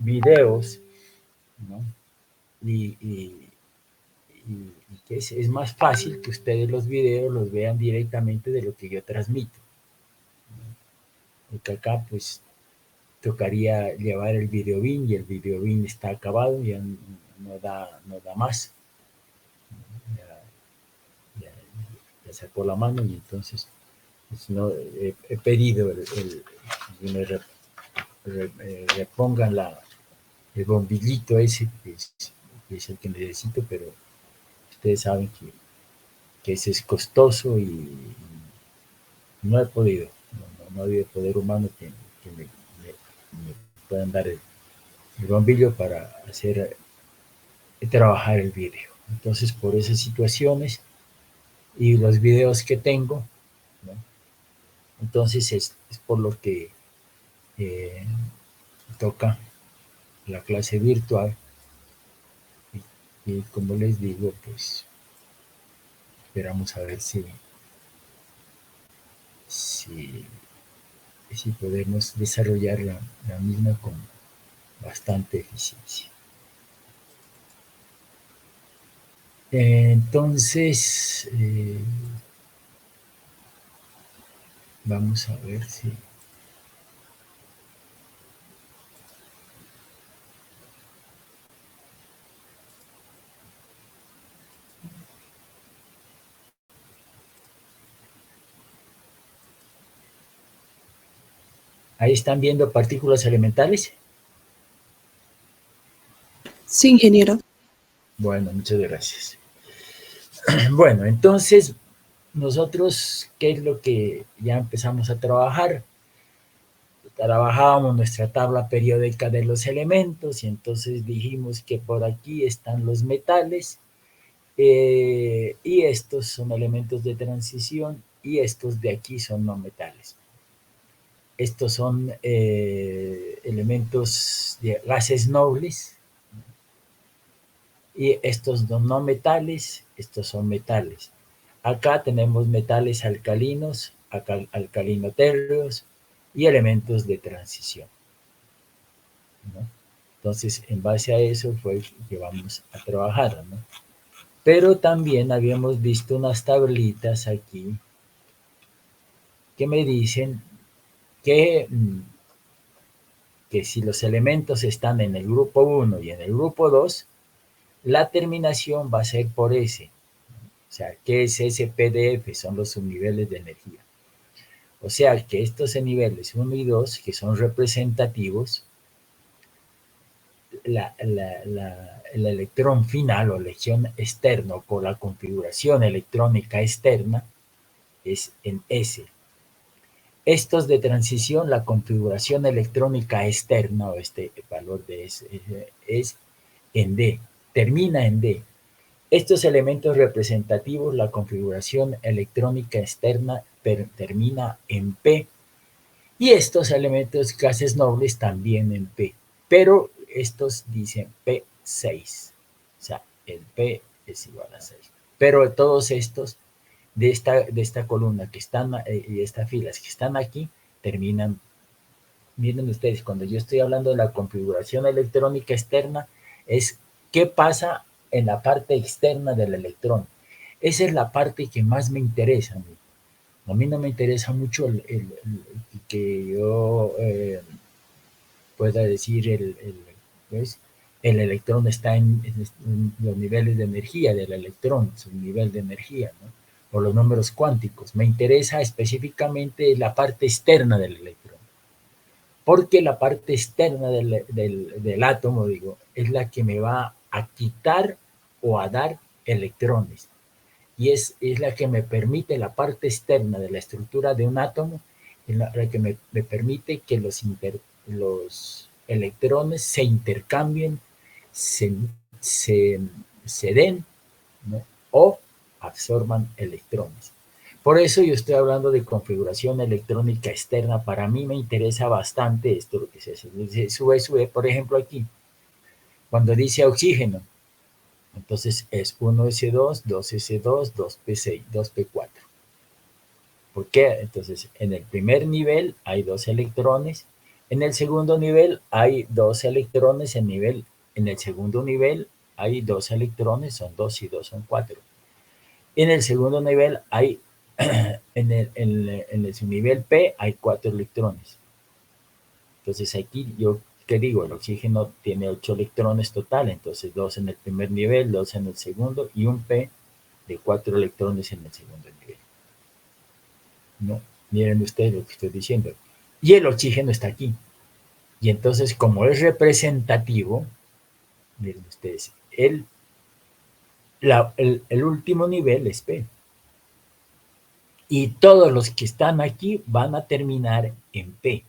videos, ¿no? Y que es más fácil que ustedes los videos los vean directamente de lo que yo transmito. Porque acá pues tocaría llevar el videobin y el videobin está acabado, ya no da más. Ya, ya sacó la mano y entonces pues, no, he pedido que me repongan el bombillito ese, que es el que necesito, pero ustedes saben que ese es costoso y no he podido, no ha habido poder humano que me puedan dar el bombillo para hacer trabajar el vídeo. Entonces, por esas situaciones y los videos que tengo, ¿no? Entonces es por lo que eh, toca la clase virtual y como les digo, pues esperamos a ver si, si podemos desarrollar la misma con bastante eficiencia. Entonces, vamos a ver si... Ahí están viendo partículas elementales. Sí, ingeniero. Bueno, muchas gracias. Bueno, entonces nosotros, ¿qué es lo que ya empezamos a trabajar? Trabajábamos nuestra tabla periódica de los elementos y entonces dijimos que por aquí están los metales y estos son elementos de transición y estos de aquí son no metales. Estos son elementos de gases nobles y estos no metales, estos son metales. Acá tenemos metales alcalinos, alcalinotérreos y elementos de transición, ¿no? Entonces, en base a eso fue que vamos a trabajar, ¿no? Pero también habíamos visto unas tablitas aquí que me dicen que, que si los elementos están en el grupo 1 y en el grupo 2, la terminación va a ser por S. O sea, ¿qué es SPDF? Son los subniveles de energía. O sea, que estos niveles 1 y 2, que son representativos, el electrón final o electrón externo con la configuración electrónica externa es en S. Estos de transición, la configuración electrónica externa o este valor de S es en D, termina en D. Estos elementos representativos, la configuración electrónica externa termina en P y estos elementos gases nobles también en P, pero estos dicen P6, o sea, el P es igual a 6. Pero todos estos de esta columna que están y estas filas que están aquí terminan. Miren ustedes, cuando yo estoy hablando de la configuración electrónica externa, es qué pasa en la parte externa del electrón. Esa es la parte que más me interesa. A mí no me interesa mucho que yo pueda decir ¿ves? El electrón está en los niveles de energía del electrón, su nivel de energía, ¿no? O los números cuánticos. Me interesa específicamente la parte externa del electrón. Porque la parte externa del átomo, digo, es la que me va a quitar o a dar electrones. Y es la que me permite, la parte externa de la estructura de un átomo, es la que me permite que los electrones se intercambien, se, se, se den, ¿no? O absorban electrones. Por eso yo estoy hablando de configuración electrónica externa. Para mí me interesa bastante esto, lo que se sube, por ejemplo, aquí, cuando dice oxígeno. Entonces es 1s2, 2s2, 2p6, 2p4. ¿Por qué? Entonces, en el primer nivel hay 2 electrones, En el segundo nivel hay dos electrones, en el segundo nivel hay dos electrones, son 2 y 2 son 4. En el segundo nivel hay, en el nivel P hay 4 electrones. Entonces aquí yo, ¿qué digo? El oxígeno tiene 8 electrones total, entonces 2 en el primer nivel, 2 en el segundo y un P de 4 electrones en el segundo nivel. ¿No? Miren ustedes lo que estoy diciendo. Y el oxígeno está aquí. Y entonces, como es representativo, miren ustedes, el último nivel es P. Y todos los que están aquí van a terminar en P.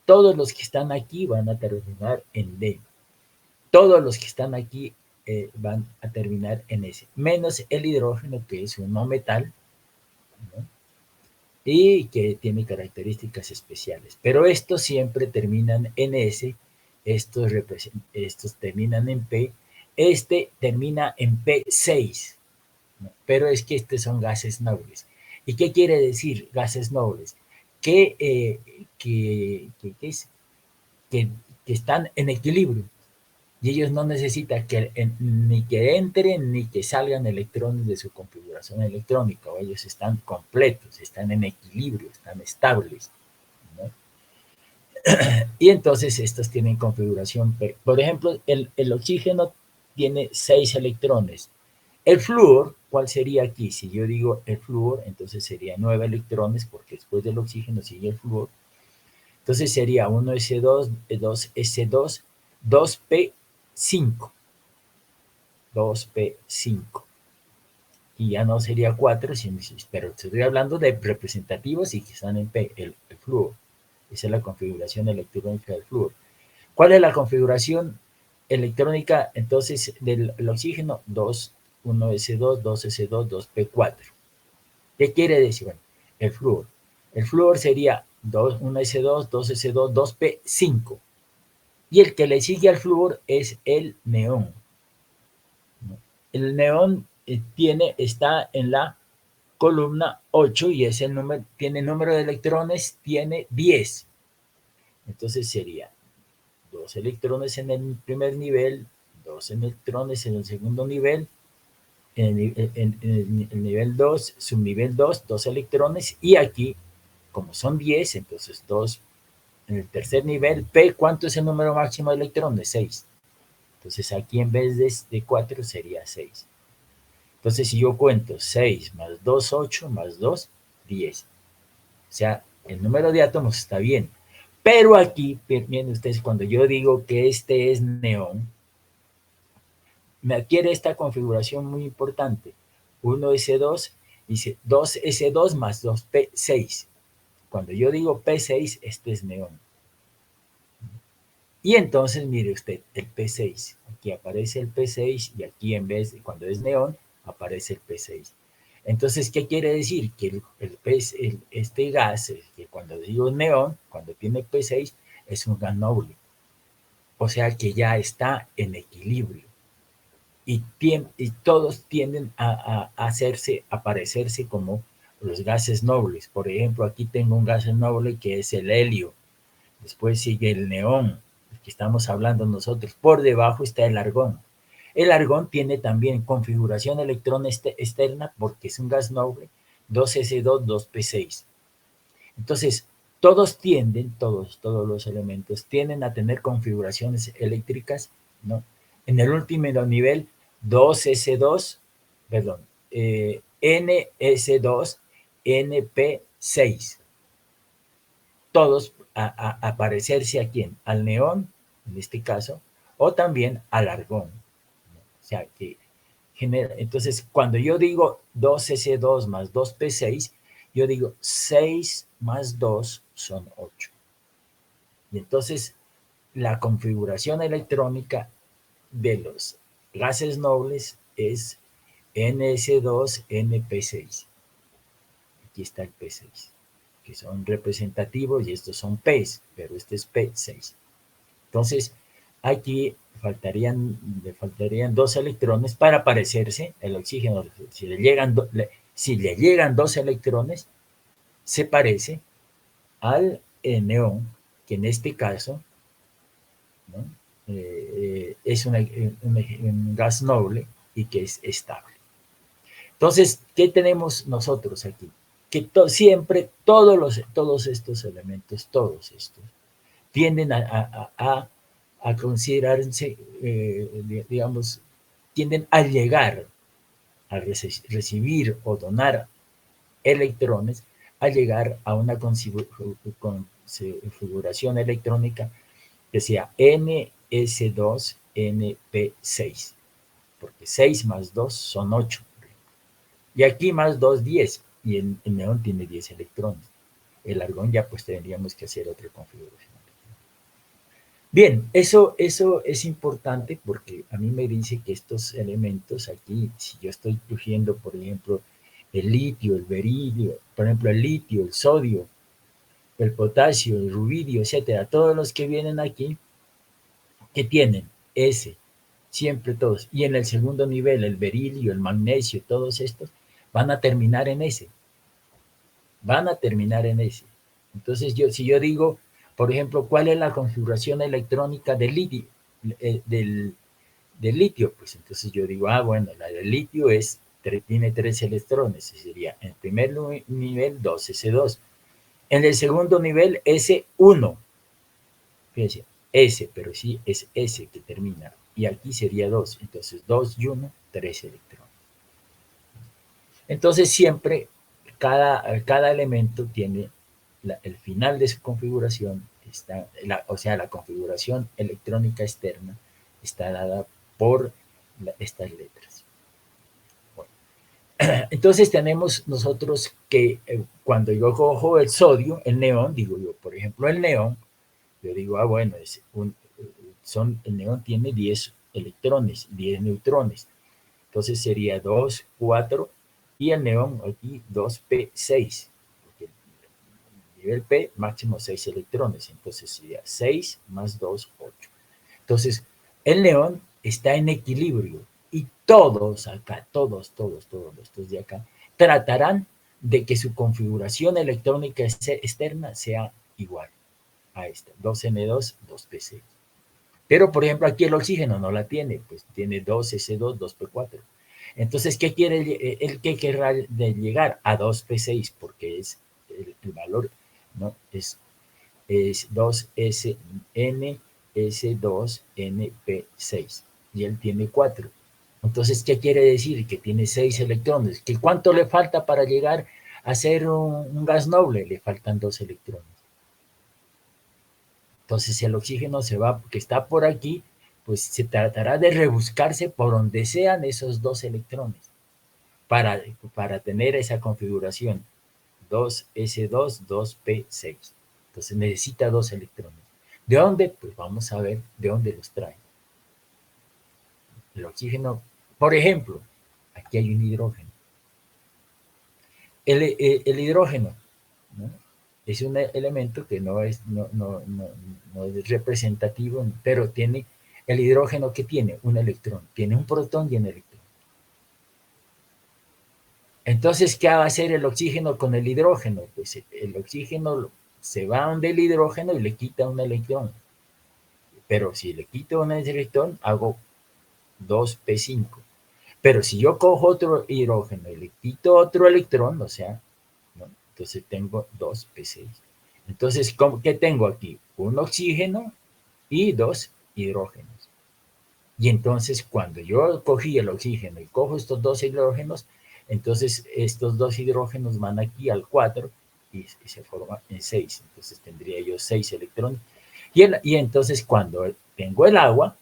Todos los que están aquí van a terminar en D. Todos los que están aquí van a terminar en S, menos el hidrógeno, que es un no metal, ¿no? Y que tiene características especiales. Pero estos siempre terminan en S, estos terminan en P, este termina en P6, ¿no? Pero es que estos son gases nobles. ¿Y qué quiere decir gases nobles? Que, es, que, que están en equilibrio y ellos no necesitan ni que entren ni que salgan electrones de su configuración electrónica, o ellos están completos, están en equilibrio, están estables, ¿no? Y entonces estos tienen configuración P. Por ejemplo, el oxígeno tiene 6 electrones. El flúor, ¿cuál sería aquí? Si yo digo el flúor, entonces sería 9 electrones, porque después del oxígeno sigue el flúor. Entonces sería 1s2, 2s2, 2p5. 2p5. Y ya no sería 4, pero estoy hablando de representativos y que están en P, el flúor. Esa es la configuración electrónica del flúor. ¿Cuál es la configuración electrónica entonces del oxígeno? 2, 1s2, 2s2, 2p4. ¿Qué quiere decir? Bueno, el flúor. El flúor sería 1s2, 2s2, 2p5. Y el que le sigue al flúor es el neón. El neón está en la columna 8 y es tiene número de electrones, tiene 10. Entonces sería 2 electrones en el primer nivel, 2 electrones en el segundo nivel, en el nivel 2, subnivel 2, 2 electrones, y aquí, como son 10, entonces 2 en el tercer nivel. P, ¿cuánto es el número máximo de electrones? 6. Entonces aquí en vez de 4 sería 6. Entonces, si yo cuento 6 más 2, 8, más 2, 10. O sea, el número de átomos está bien. Pero aquí, miren ustedes, cuando yo digo que este es neón, me adquiere esta configuración muy importante. 1s2 dice 2s2 más 2p6. Cuando yo digo p6, este es neón. Y entonces, mire usted, el P6. Aquí aparece el P6 y aquí en vez de cuando es neón, aparece el P6. Entonces, ¿qué quiere decir? Que este gas, que cuando digo neón, cuando tiene P6, es un gas noble. O sea que ya está en equilibrio. Y todos tienden a parecerse como los gases nobles. Por ejemplo, aquí tengo un gas noble que es el helio. Después sigue el neón, que estamos hablando nosotros. Por debajo está el argón. El argón tiene también configuración electrón externa porque es un gas noble, 2s2, 2p6. Entonces, todos los elementos tienden a tener configuraciones eléctricas, ¿no? En el último nivel, 2s2, perdón, ns2, np6. Todos a parecerse a quién, al neón, en este caso, o también al argón, ¿no? O sea, que genera, entonces, cuando yo digo 2s2 más 2p6, yo digo 6 más 2 son 8. Y entonces, la configuración electrónica de los gases nobles es ns2np6. Aquí está el p6, que son representativos y estos son P's, pero este es P6. Entonces, aquí le faltarían 2 electrones para parecerse el oxígeno. Si le llegan 2 electrones, se parece al neón, que en este caso, ¿no? Es un gas noble y que es estable. Entonces, ¿qué tenemos nosotros aquí? Que siempre todos estos elementos, todos estos, tienden a considerarse, digamos, tienden a llegar a recibir o donar electrones, a llegar a una configuración electrónica que sea ns2np6, porque 6 más 2 son 8. Y aquí más 2, 10. Y el neón tiene 10 electrones. El argón ya pues tendríamos que hacer otra configuración. Bien, eso es importante porque a mí me dice que estos elementos aquí, si yo estoy cogiendo, por ejemplo, el litio, el berilio, por ejemplo, el litio, el sodio, el potasio, el rubidio, etcétera, todos los que vienen aquí, que tienen S, siempre todos. Y en el segundo nivel, el berilio, el magnesio, todos estos, van a terminar en S. Van a terminar en S. Entonces, si yo digo, por ejemplo, ¿cuál es la configuración electrónica del litio? Del litio, pues entonces yo digo, bueno, la del litio tiene 3 electrones, sería en primer nivel 2s2. En el segundo nivel S1, fíjense, S, pero sí es S que termina, y aquí sería 2, entonces 2 y 1, 3 electrones. Entonces siempre cada elemento tiene el final de su configuración, o sea, la configuración electrónica externa está dada por estas letras. Bueno, entonces tenemos nosotros que cuando yo cojo el sodio, el neón, digo yo, por ejemplo, el neón, yo digo, bueno, el neón tiene 10 electrones, 10 neutrones. Entonces sería 2, 4 y el neón aquí 2p6. Porque el nivel P máximo 6 electrones. Entonces sería 6 más 2, 8. Entonces el neón está en equilibrio y todos acá, todos estos de acá, tratarán de que su configuración electrónica externa sea igual a esta, 2N2, 2P6. Pero, por ejemplo, aquí el oxígeno no la tiene, pues tiene 2S2, 2P4. Entonces, ¿qué quiere él? ¿Qué querrá de llegar? A 2P6, porque es el valor, ¿no? Es 2SN, S2NP6. Y él tiene 4. Entonces, ¿qué quiere decir? Que tiene 6 electrones. ¿Que cuánto le falta para llegar a ser un gas noble? Le faltan 2 electrones. Entonces el oxígeno se va, que está por aquí, pues se tratará de rebuscarse por donde sean esos 2 electrones para tener esa configuración 2S2, 2P6. Entonces necesita 2 electrones. ¿De dónde? Pues vamos a ver de dónde los trae. El oxígeno, por ejemplo, aquí hay un hidrógeno. El hidrógeno, ¿no? Es un elemento que no es representativo, pero tiene el hidrógeno que tiene un electrón, tiene un protón y un electrón. Entonces, ¿qué va a hacer el oxígeno con el hidrógeno? Pues el oxígeno se va donde el hidrógeno y le quita un electrón. Pero si le quito un electrón, hago 2p5. Pero si yo cojo otro hidrógeno y le quito otro electrón, o sea, ¿no? Entonces tengo 2p6. Entonces, ¿qué tengo aquí? Un oxígeno y 2 hidrógenos. Y entonces, cuando yo cogí el oxígeno y cojo estos 2 hidrógenos, entonces estos 2 hidrógenos van aquí al 4 y se forman en 6. Entonces tendría yo 6 electrones. Y entonces cuando tengo el agua,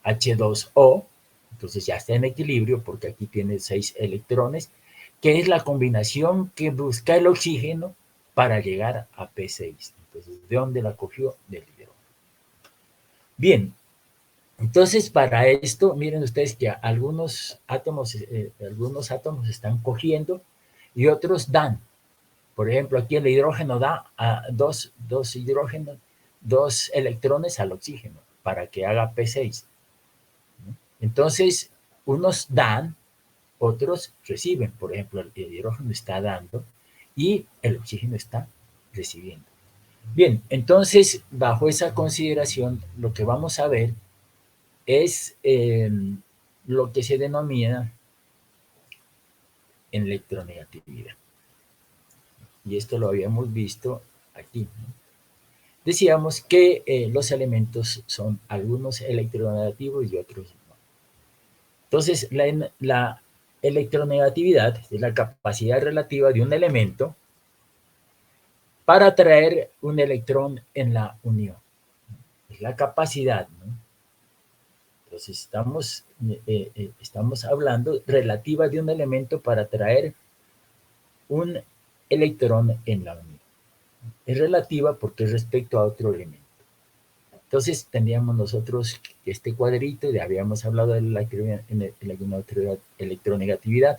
H2O, entonces ya está en equilibrio porque aquí tiene 6 electrones, que es la combinación que busca el oxígeno para llegar a P6. Entonces, ¿de dónde la cogió? Del hidrógeno. Bien, entonces para esto, miren ustedes que algunos átomos están cogiendo y otros dan. Por ejemplo, aquí el hidrógeno da a dos hidrógenos, 2 electrones al oxígeno para que haga P6. Entonces, unos dan, otros reciben. Por ejemplo, el hidrógeno está dando y el oxígeno está recibiendo. Bien, entonces, bajo esa consideración, lo que vamos a ver es lo que se denomina electronegatividad. Y esto lo habíamos visto aquí, ¿no? Decíamos que los elementos son algunos electronegativos y otros no. Entonces, la electronegatividad es la capacidad relativa de un elemento para atraer un electrón en la unión. Es la capacidad, ¿no? Entonces, estamos hablando relativa de un elemento para atraer un electrón en la unión. Es relativa porque es respecto a otro elemento. Entonces tendríamos nosotros este cuadrito, ya habíamos hablado de la electronegatividad.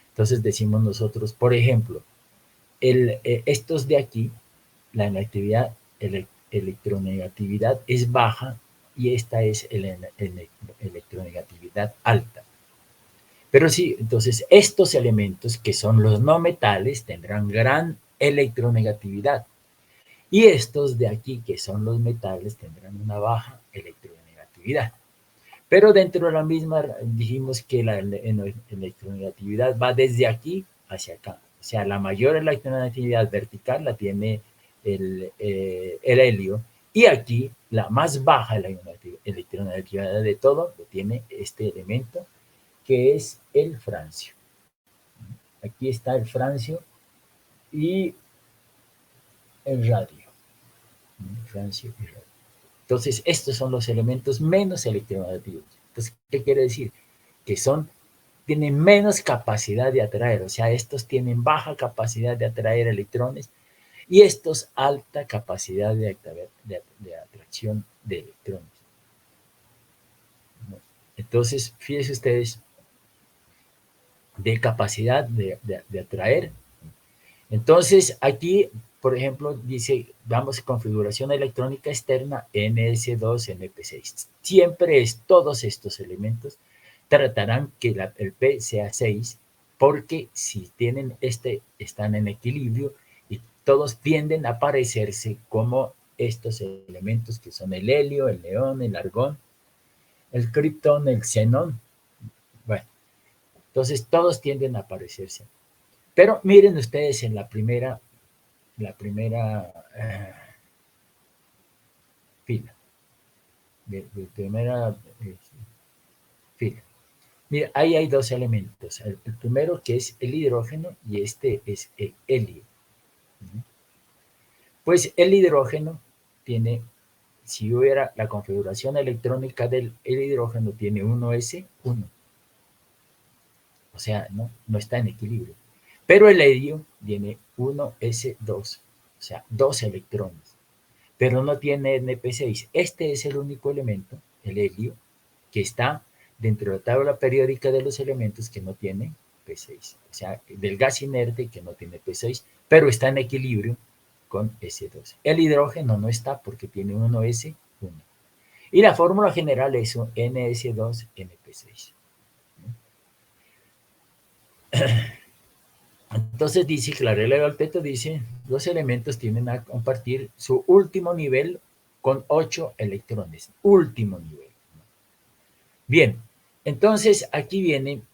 Entonces decimos nosotros, por ejemplo, estos de aquí, la electronegatividad es baja y esta es electronegatividad alta. Pero sí, entonces estos elementos que son los no metales tendrán gran electronegatividad. Y estos de aquí, que son los metales, tendrán una baja electronegatividad. Pero dentro de la misma dijimos que la electronegatividad va desde aquí hacia acá. O sea, la mayor electronegatividad vertical la tiene el helio. Y aquí la más baja electronegatividad de todo lo tiene este elemento, que es el francio. Aquí está el francio y el radio. Francio y radio. Entonces, estos son los elementos menos electronegativos. Entonces, ¿qué quiere decir? Que tienen menos capacidad de atraer, o sea, estos tienen baja capacidad de atraer electrones y estos alta capacidad de atracción de electrones. Entonces, fíjense ustedes, de capacidad de atraer. Entonces, aquí, por ejemplo, dice, damos configuración electrónica externa NS2-NP6. Siempre es todos estos elementos tratarán que el P sea 6, porque si tienen están en equilibrio y todos tienden a parecerse como estos elementos que son el helio, el neón, el argón, el criptón, el xenón. Bueno, entonces todos tienden a parecerse. Pero miren ustedes en la primera fila, de primera fila. Mira, ahí hay dos elementos. El primero que es el hidrógeno y este es el helio. Pues el hidrógeno tiene, si hubiera la configuración electrónica del hidrógeno, tiene 1s1. O sea, no está en equilibrio. Pero el helio tiene 1s2, o sea, dos electrones. Pero no tiene NP6. Este es el único elemento, el helio, que está dentro de la tabla periódica de los elementos que no tiene P6. O sea, del gas inerte que no tiene P6, pero está en equilibrio con S2. El hidrógeno no está porque tiene 1S1. Y la fórmula general es NS2NP6. Entonces dice que la regla de Alteto dice, los elementos tienden a compartir su último nivel con 8 electrones. Último nivel. Bien, entonces aquí vienen,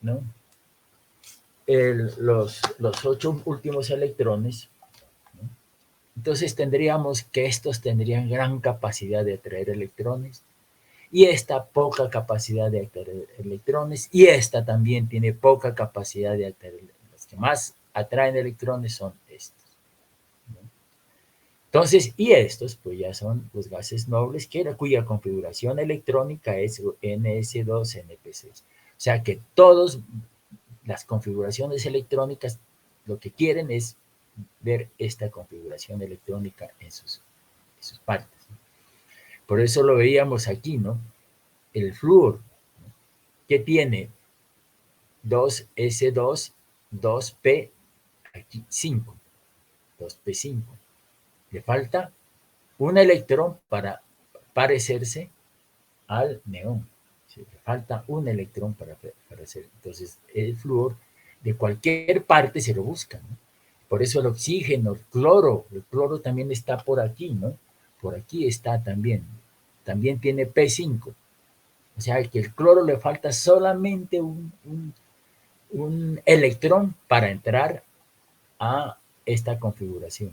¿no?, los 8 últimos electrones, ¿no? Entonces tendríamos que estos tendrían gran capacidad de atraer electrones y esta poca capacidad de atraer electrones y esta también tiene poca capacidad de atraer electrones. Los que más atraen electrones son estos, ¿no? Entonces, y estos pues ya son los gases nobles cuya configuración electrónica es NS2-NP6. O sea que todas las configuraciones electrónicas lo que quieren es ver esta configuración electrónica en sus partes. Por eso lo veíamos aquí, ¿no? El flúor, ¿no?, que tiene 2s2, 2p, aquí 5, 2p5. Le falta un electrón para parecerse al neón. ¿Sí? Le falta un electrón para hacer. Entonces, el flúor de cualquier parte se lo busca, ¿no? Por eso el oxígeno, el cloro también está por aquí, ¿no? Por aquí está también. También tiene P5. O sea que el cloro le falta solamente un electrón para entrar a esta configuración.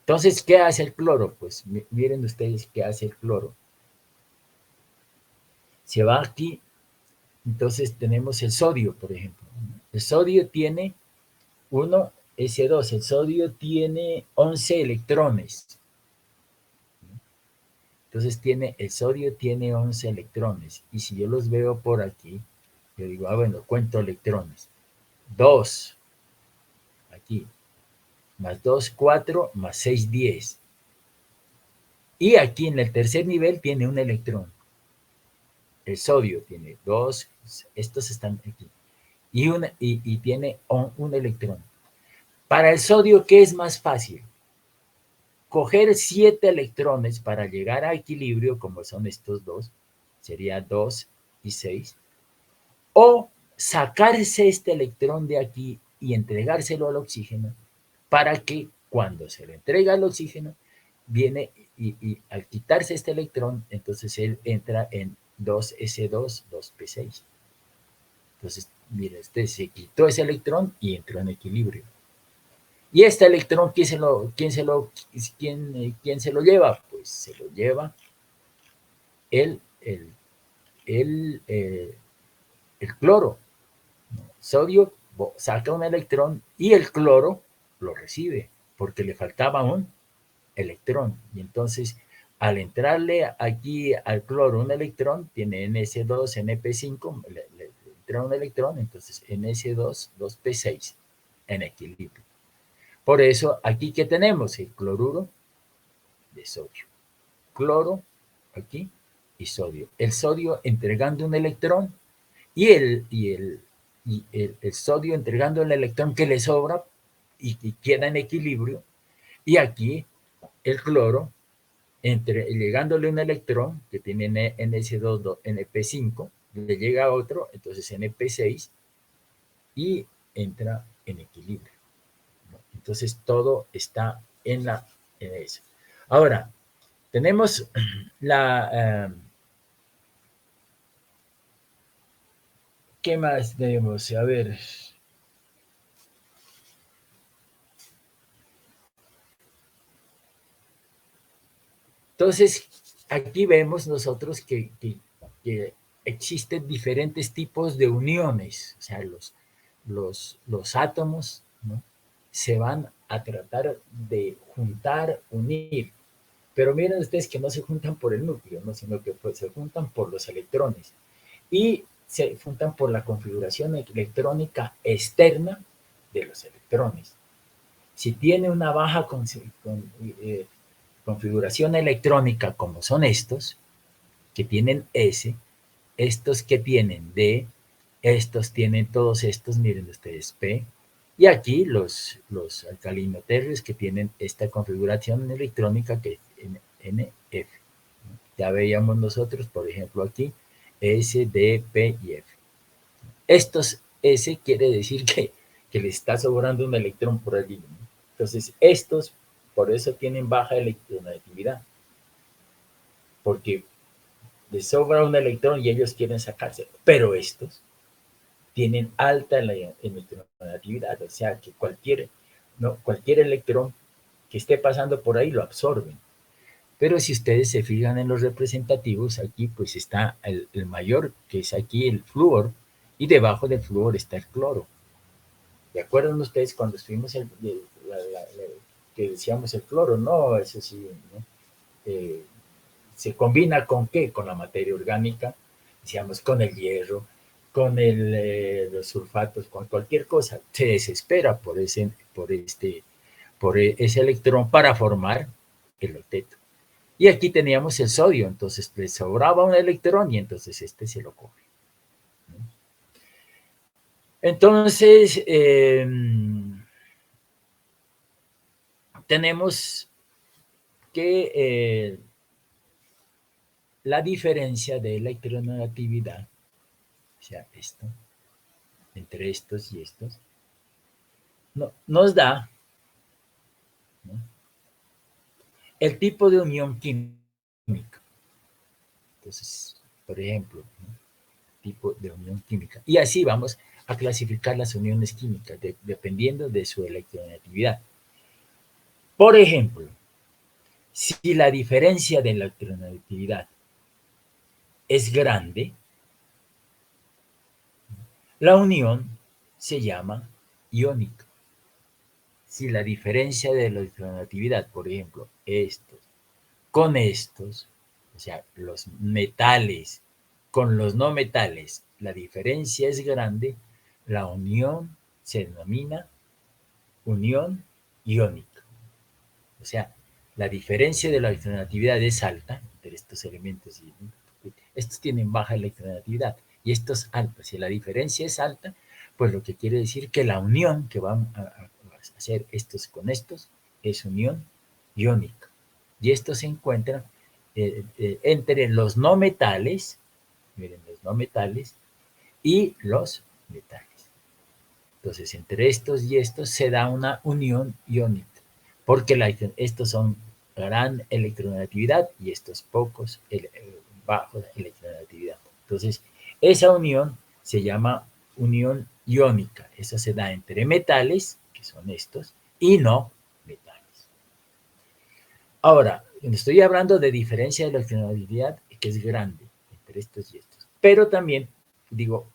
Entonces, ¿qué hace el cloro? Pues miren ustedes qué hace el cloro. Se va aquí, entonces tenemos el sodio, por ejemplo. El sodio tiene 1s2, el sodio tiene 11 electrones. Entonces el sodio tiene 11 electrones. Y si yo los veo por aquí, yo digo, bueno, cuento electrones. 2, aquí, más 2, 4, más 6, 10. Y aquí en el tercer nivel tiene un electrón. El sodio tiene 2, estos están aquí. Y tiene un electrón. Para el sodio, ¿qué es más fácil? Coger 7 electrones para llegar a equilibrio, como son estos dos, sería 2 y 6, o sacarse este electrón de aquí y entregárselo al oxígeno para que cuando se le entrega al oxígeno, viene y al quitarse este electrón, entonces él entra en 2s2, 2p6. Entonces, mire, este se quitó ese electrón y entró en equilibrio. Y este electrón, ¿quién se lo lleva? Pues se lo lleva el, el, el, eh, el cloro. Sodio saca un electrón y el cloro lo recibe porque le faltaba un electrón. Y entonces, al entrarle aquí al cloro un electrón, tiene NS2, NP5, le entra un electrón, entonces NS2, 2P6 en equilibrio. Por eso, aquí que tenemos el cloruro de sodio, cloro aquí y sodio. El sodio entregando un electrón y el sodio entregando el electrón que le sobra y queda en equilibrio. Y aquí el cloro llegándole un electrón que tiene NS2, NP5, le llega a otro, entonces NP6 y entra en equilibrio. Entonces todo está en eso. Ahora, tenemos ¿qué más tenemos? A ver. Entonces, aquí vemos nosotros que existen diferentes tipos de uniones, o sea, los átomos, ¿no? Se van a tratar de juntar, unir, pero miren ustedes que no se juntan por el núcleo, ¿no? Sino que pues, se juntan por los electrones y se juntan por la configuración electrónica externa de los electrones. Si tiene una baja configuración electrónica como son estos, que tienen S, estos que tienen D, estos tienen todos estos, miren ustedes, P, y aquí los alcalinoterrios que tienen esta configuración electrónica que es NF. Ya veíamos nosotros, por ejemplo, aquí S, D, P y F. Estos S quiere decir que le está sobrando un electrón por allí, ¿no? Entonces, estos por eso tienen baja electronegatividad, porque les sobra un electrón y ellos quieren sacárselo. Pero estos tienen alta electronegatividad, o sea que cualquier electrón que esté pasando por ahí lo absorben. Pero si ustedes se fijan en los representativos, aquí pues está el mayor, que es aquí el flúor, y debajo del flúor está el cloro. ¿De acuerdo ustedes cuando estuvimos que decíamos el cloro? No, eso sí, ¿no? ¿Se combina con qué? Con la materia orgánica, decíamos, con el hierro, con los sulfatos, con cualquier cosa. Se desespera por ese electrón para formar el octeto. Y aquí teníamos el sodio, entonces le sobraba un electrón y entonces este se lo coge. Entonces, tenemos que la diferencia de electronegatividad, o sea, esto, entre estos y estos, nos da el tipo de unión química. Entonces, por ejemplo, ¿no? Tipo de unión química. Y así vamos a clasificar las uniones químicas dependiendo de su electronegatividad. Por ejemplo, si la diferencia de electronegatividad es grande, la unión se llama iónica. Si la diferencia de electronegatividad, por ejemplo, estos con estos, o sea, los metales con los no metales, la diferencia es grande, la unión se denomina unión iónica. O sea, la diferencia de la electronegatividad es alta entre estos elementos. Estos tienen baja electronegatividad y estos alta. Si la diferencia es alta, pues lo que quiere decir que la unión que van a hacer estos con estos es unión iónica. Y esto se encuentra entre los no metales, miren, los no metales y los metales. Entonces, entre estos y estos se da una unión iónica, porque estos son gran electronegatividad y estos pocos bajos electronegatividad. Entonces, esa unión se llama unión iónica. Eso se da entre metales, que son estos, y no metales. Ahora, estoy hablando de diferencia de electronegatividad que es grande entre estos y estos. Pero también digo,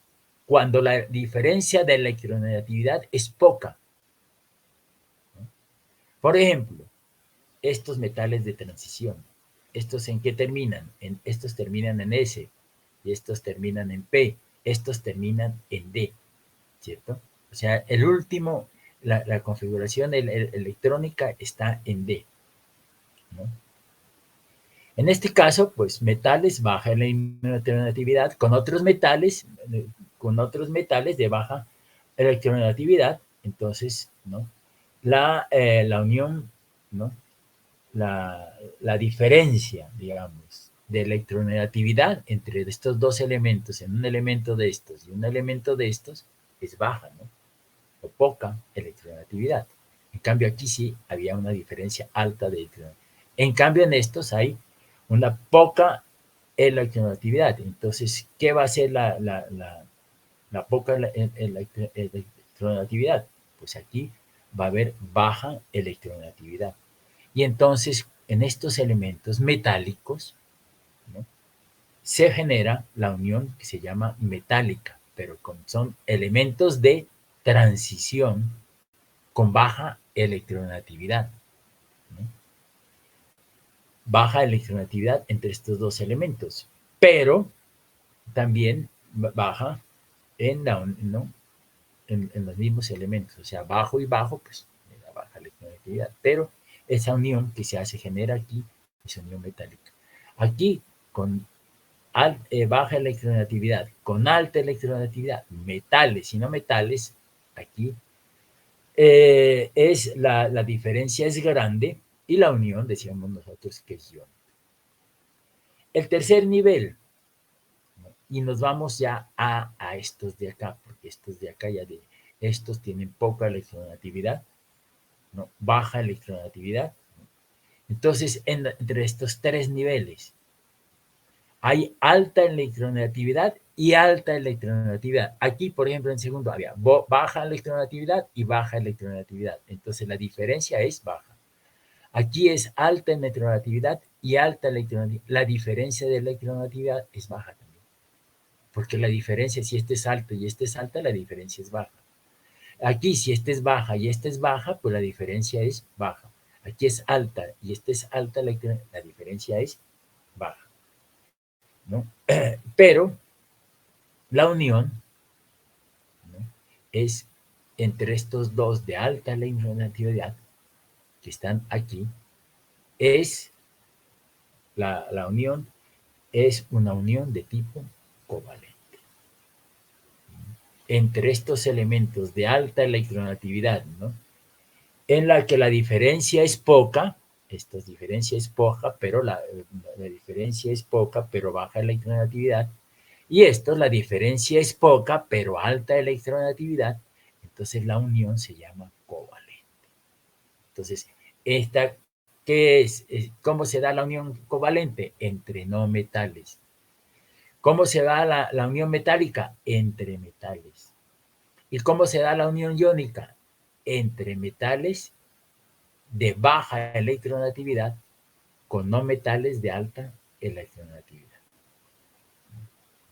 cuando la diferencia de electronegatividad es poca. ¿No? Por ejemplo, estos metales de transición, ¿estos en qué terminan? Estos terminan en S, y estos terminan en P, estos terminan en D, ¿cierto? O sea, el último, la configuración electrónica está en D, ¿no? En este caso, pues metales baja electronegatividad con otros metales de baja electronegatividad, entonces, ¿no? La unión, ¿no? La diferencia, digamos, de electronegatividad entre estos dos elementos, en un elemento de estos y un elemento de estos, es baja, ¿no? O poca electronegatividad. En cambio, aquí sí había una diferencia alta de electronegatividad. En cambio, en estos hay una poca electronegatividad. Entonces, ¿qué va a ser la poca electronegatividad? Pues aquí va a haber baja electronegatividad. Y entonces, en estos elementos metálicos, ¿no? Se genera la unión que se llama metálica, pero son elementos de transición con baja electronegatividad, ¿no? Baja electronegatividad entre estos dos elementos, pero también baja ¿no? en los mismos elementos, o sea, bajo y bajo, pues la baja electronegatividad, pero esa unión que se genera aquí es unión metálica. Aquí, con baja electronegatividad, con alta electronegatividad, metales y no metales, aquí la diferencia es grande y la unión, decíamos nosotros, que es iónica. El tercer nivel, ¿no? Y nos vamos ya a estos de acá, porque estos de acá estos tienen poca electronegatividad, ¿no? Baja electronegatividad. ¿No? Entonces, entre estos tres niveles, hay alta electronegatividad y alta electronegatividad. Aquí, por ejemplo, en segundo había baja electronegatividad y baja electronegatividad. Entonces, la diferencia es baja. Aquí es alta electronegatividad y alta electronegatividad. La diferencia de electronegatividad es baja también. Porque la diferencia, si este es alto y este es alta, la diferencia es baja. Aquí, si este es baja y este es baja, pues la diferencia es baja. Aquí es alta y este es alta, la diferencia es baja, ¿no? Pero la unión, ¿no? Es entre estos dos de alta electronegatividad que están aquí, es la unión es una unión de tipo covalente. Entre estos elementos de alta electronegatividad, ¿no? En la que la diferencia es poca, esta diferencia es poca, pero la diferencia es poca, pero baja electronegatividad, y esto, la diferencia es poca, pero alta electronegatividad, entonces la unión se llama covalente. Entonces, esta ¿Qué es? ¿Cómo se da la unión covalente? Entre no metales. ¿Cómo se da la unión metálica? Entre metales. ¿Y cómo se da la unión iónica? Entre metales de baja electronegatividad con no metales de alta electronegatividad.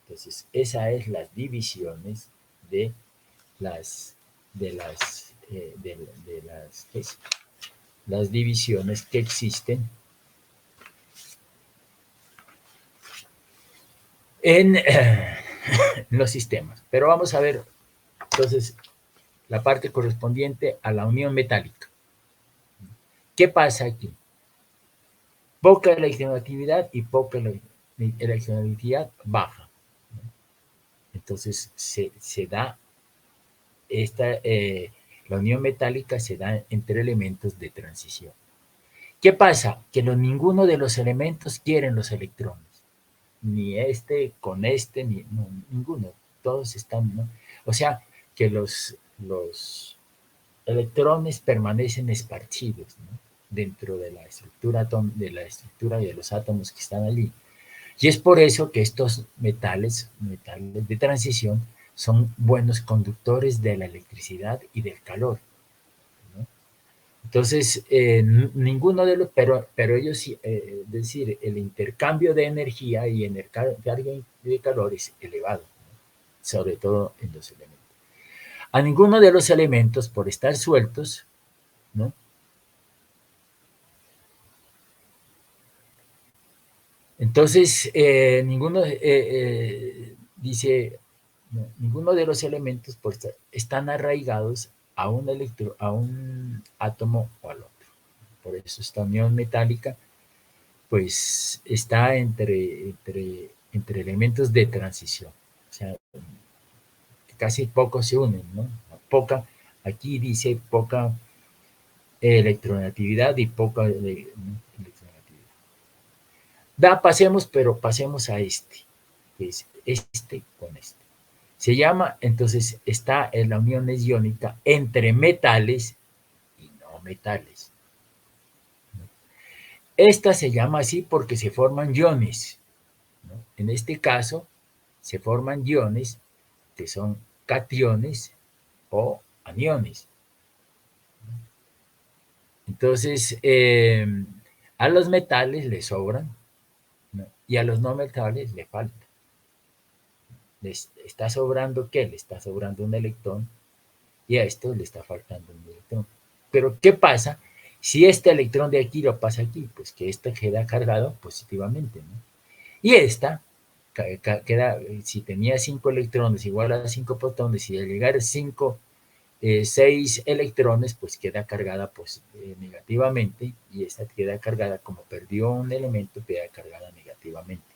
Entonces, esas es las divisiones de las las divisiones que existen en los sistemas. Pero vamos a ver entonces la parte correspondiente a la unión metálica. ¿Qué pasa aquí? Poca electronegatividad y poca electronegatividad baja. Entonces se da la unión metálica se da entre elementos de transición. ¿Qué pasa? Que ninguno de los elementos quieren los electrones. Ni este con este, ni no, ninguno. Todos están, ¿no? O sea, que los electrones permanecen esparcidos, ¿no? Dentro de la estructura y de los átomos que están allí. Y es por eso que estos metales de transición, son buenos conductores de la electricidad y del calor, ¿no? Entonces, ninguno de los, pero ellos sí, es decir, el intercambio de energía y carga de calor es elevado, ¿no? Sobre todo en los elementos. A ninguno de los elementos, por estar sueltos, ¿no? Entonces, dice, no, ninguno de los elementos están arraigados a a un átomo o al otro. Por eso esta unión metálica, pues, está entre elementos de transición. O sea, casi pocos se unen, ¿no? Aquí dice poca electronegatividad y poca electronegatividad. Pasemos a este, que es este con este. Se llama, entonces, está en la unión iónica entre metales y no metales. Esta se llama así porque se forman iones, ¿no? En este caso, se forman iones que son cationes o aniones. Entonces, a los metales le sobran, ¿no? Y a los no metales le falta. ¿Les está sobrando qué? Le está sobrando un electrón y a esto le está faltando un electrón. Pero, ¿qué pasa si este electrón de aquí lo pasa aquí? Pues que este queda cargado positivamente, ¿no? Y esta queda, si tenía 5 electrones igual a 5 protones, y al llegar 6 electrones, pues queda cargada negativamente, y esta queda cargada, como perdió un elemento, queda cargada negativamente,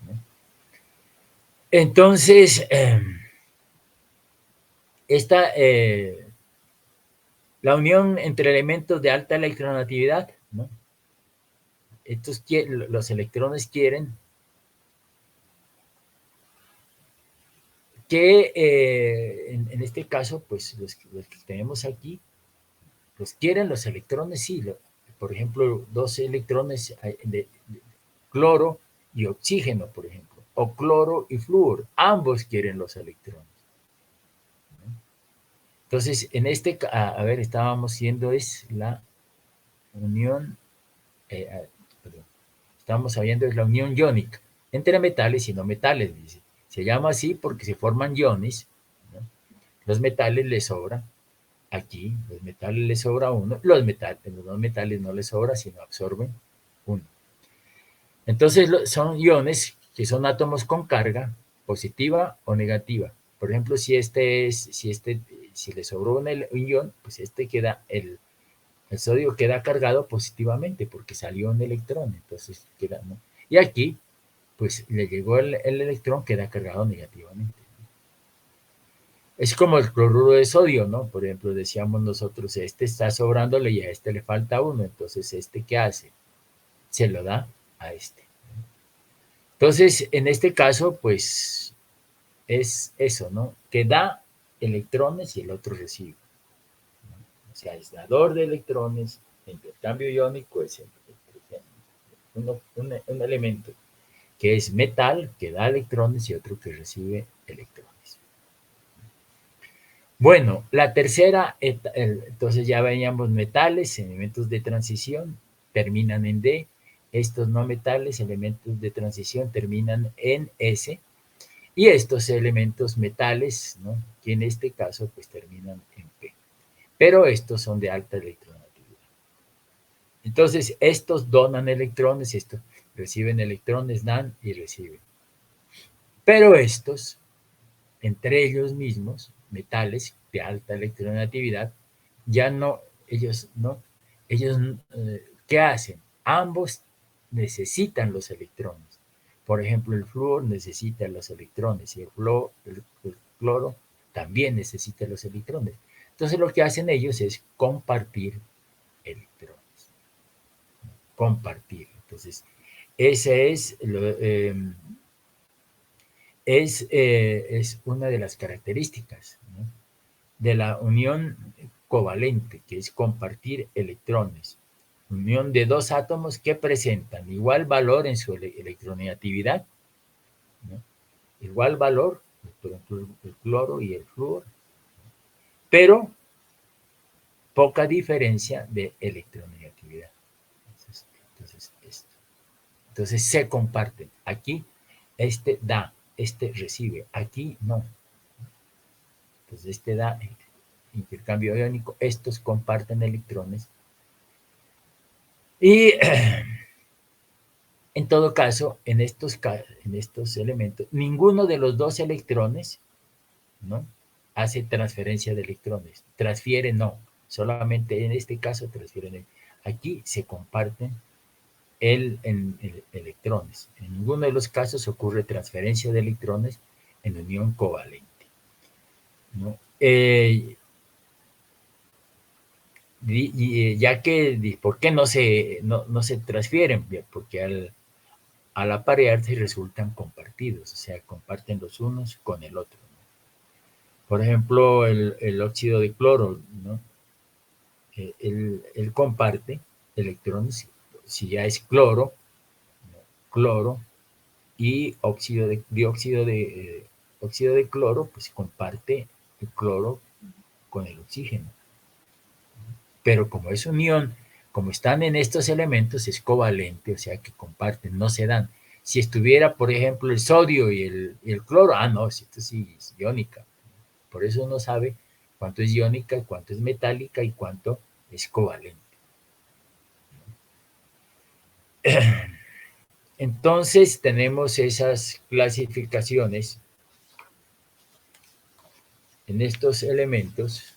¿no? Entonces, la unión entre elementos de alta electronegatividad, ¿no? Los electrones quieren que, en este caso, pues los que tenemos aquí, pues quieren los electrones, sí. Por ejemplo, dos electrones de cloro y oxígeno, por ejemplo, o cloro y flúor, ambos quieren los electrones, ¿no? Entonces, a ver, estábamos viendo es la unión, perdón, estamos viendo es la unión iónica entre metales y no metales, dice. Se llama así porque se forman iones, ¿no? Los metales les sobra aquí, los metales les sobra uno, los dos metales no les sobra, sino absorben uno. Entonces son iones que son átomos con carga positiva o negativa. Por ejemplo, si le sobró un ion, pues el sodio queda cargado positivamente porque salió un electrón, entonces queda, ¿no? Y aquí, pues le llegó el electrón, queda cargado negativamente. Es como el cloruro de sodio, ¿no? Por ejemplo, decíamos nosotros, este está sobrándole y a este le falta uno, entonces ¿qué hace? Se lo da a este. Entonces, en este caso, pues es eso, ¿no? Que da electrones y el otro recibe, ¿no? O sea, aislador de electrones Intercambio iónico es un elemento que es metal, que da electrones, y otro que recibe electrones. Bueno, la tercera, entonces ya veíamos metales, elementos de transición, terminan en D. Estos no metales, elementos de transición, terminan en S. Y estos elementos metales, ¿no?, que en este caso pues terminan en P. Pero estos son de alta electronegatividad. Entonces, estos donan electrones, estos reciben electrones, dan y reciben. Pero estos, entre ellos mismos, metales de alta electronegatividad, ya no, ellos, ¿qué hacen? Ambos necesitan los electrones. Por ejemplo, el flúor necesita los electrones y el cloro también necesita los electrones. Entonces, lo que hacen ellos es compartir electrones. Compartir. Entonces, ese es una de las características, ¿no?, de la unión covalente, que es compartir electrones. Unión de dos átomos que presentan igual valor en su electronegatividad, ¿no?, igual valor, por ejemplo, el cloro y el flúor, pero poca diferencia de electronegatividad. Entonces se comparten. Aquí este da, este recibe, aquí no. Entonces este da intercambio iónico, estos comparten electrones. Y en todo caso, en estos elementos, ninguno de los dos electrones, ¿no?, hace transferencia de electrones. Transfiere no, solamente en este caso transfieren. Aquí se comparten electrones. En ninguno de los casos ocurre transferencia de electrones en unión covalente, ¿no? Ya que, ¿por qué no se transfieren? Porque al aparearse resultan compartidos, o sea, comparten los unos con el otro, ¿no? Por ejemplo, el óxido de cloro, ¿no?, él comparte electrones, si ya es cloro, ¿no?, cloro y óxido de cloro, pues comparte el cloro con el oxígeno. Pero como es unión, como están en estos elementos, es covalente, o sea que comparten, no se dan. Si estuviera, por ejemplo, el sodio y el cloro, no, esto sí es iónica. Por eso uno sabe cuánto es iónica, cuánto es metálica y cuánto es covalente. Entonces tenemos esas clasificaciones en estos elementos.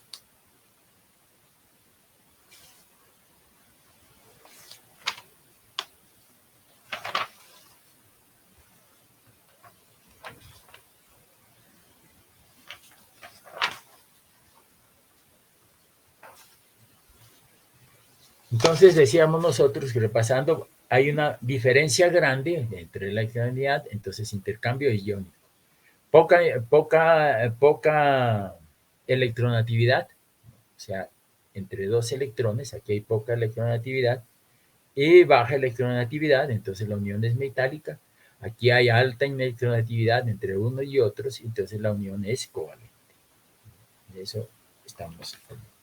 Entonces decíamos nosotros que, repasando, hay una diferencia grande entre la electronegatividad, entonces intercambio iónico. Poca electronegatividad, o sea, entre dos electrones, aquí hay poca electronegatividad, y baja electronegatividad, entonces la unión es metálica. Aquí hay alta electronegatividad entre uno y otros, entonces la unión es covalente. De eso estamos hablando.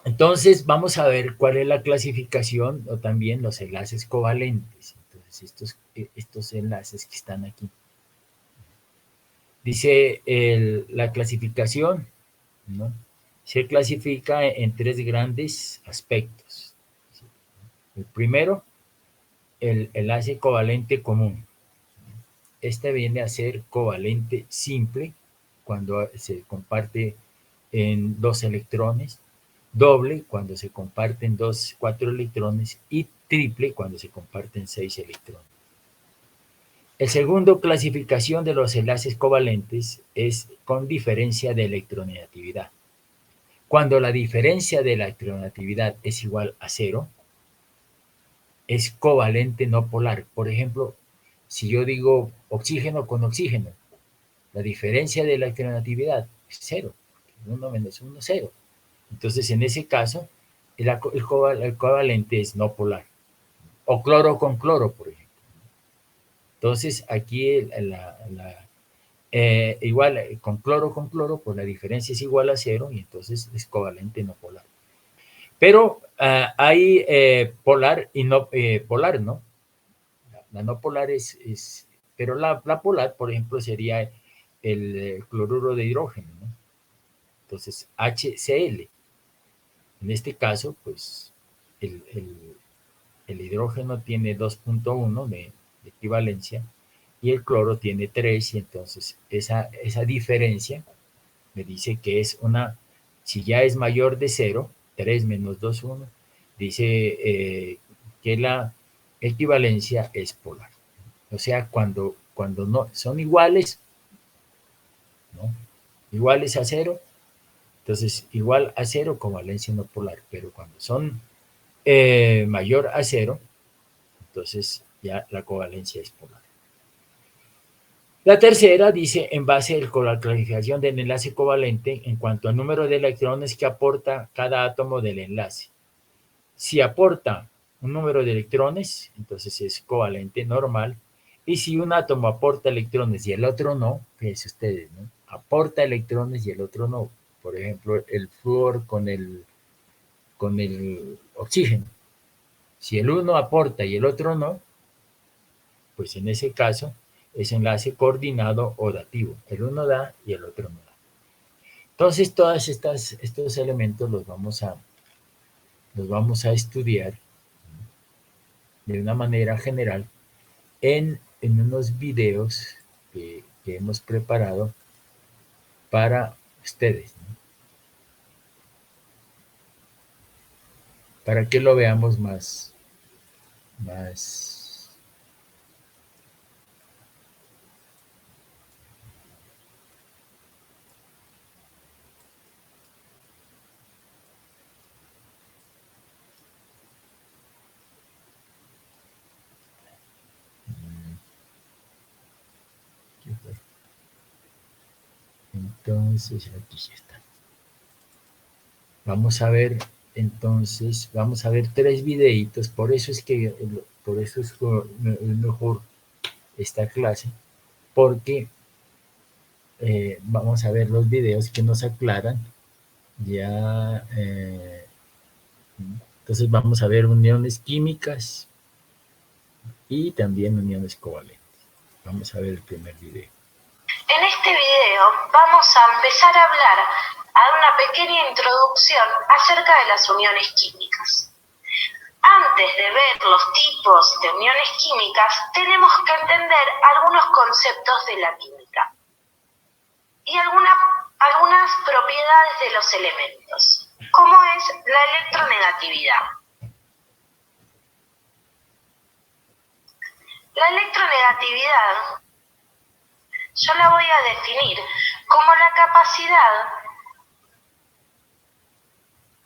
Entonces vamos a ver cuál es la clasificación o también los enlaces covalentes. Entonces estos enlaces que están aquí. Dice la clasificación, ¿no?, se clasifica en tres grandes aspectos. El primero, el enlace covalente común. Este viene a ser covalente simple cuando se comparte en dos electrones, doble cuando se comparten 4 electrones y triple cuando se comparten 6 electrones. El segundo clasificación de los enlaces covalentes es con diferencia de electronegatividad. Cuando la diferencia de la electronegatividad es igual a 0, es covalente no polar. Por ejemplo, si yo digo oxígeno con oxígeno, la diferencia de la electronegatividad es 0. 1 menos 1, 0. Entonces, en ese caso, el covalente es no polar. O cloro con cloro, por ejemplo. Entonces, aquí igual con cloro, pues la diferencia es igual a cero y entonces es covalente no polar. Pero hay polar y no polar, ¿no? La no polar pero la polar, por ejemplo, sería el cloruro de hidrógeno, ¿no? Entonces, HCl. En este caso, pues, el, el, el hidrógeno tiene 2.1 de equivalencia y el cloro tiene 3, y entonces esa diferencia me dice que es si ya es mayor de 0, 3 menos 2, 1, dice que la equivalencia es polar. O sea, cuando no son iguales, ¿no? Iguales a 0, entonces igual a 0 con valencia no polar, pero cuando son mayor a 0, entonces ya la covalencia es polar. La tercera dice, en base a la clasificación del enlace covalente en cuanto al número de electrones que aporta cada átomo del enlace. Si aporta un número de electrones, entonces es covalente normal. Y si un átomo aporta electrones y el otro no, fíjense ustedes, ¿no? Aporta electrones y el otro no. Por ejemplo, el flúor con el oxígeno. Si el uno aporta y el otro no, pues en ese caso es enlace coordinado o dativo. El uno da y el otro no da. Entonces, estos elementos los vamos a estudiar de una manera general en unos videos que hemos preparado para ustedes, ¿no? Para que lo veamos más. Entonces, aquí ya está. Vamos a ver, entonces, vamos a ver 3 videitos, por eso es mejor esta clase, porque vamos a ver los videos que nos aclaran ya. Entonces vamos a ver uniones químicas y también uniones covalentes. Vamos a ver el primer video. En este video vamos a empezar a hablar, a dar una pequeña introducción acerca de las uniones químicas. Antes de ver los tipos de uniones químicas, tenemos que entender algunos conceptos de la química y algunas propiedades de los elementos, como es la electronegatividad. La electronegatividad yo la voy a definir como la capacidad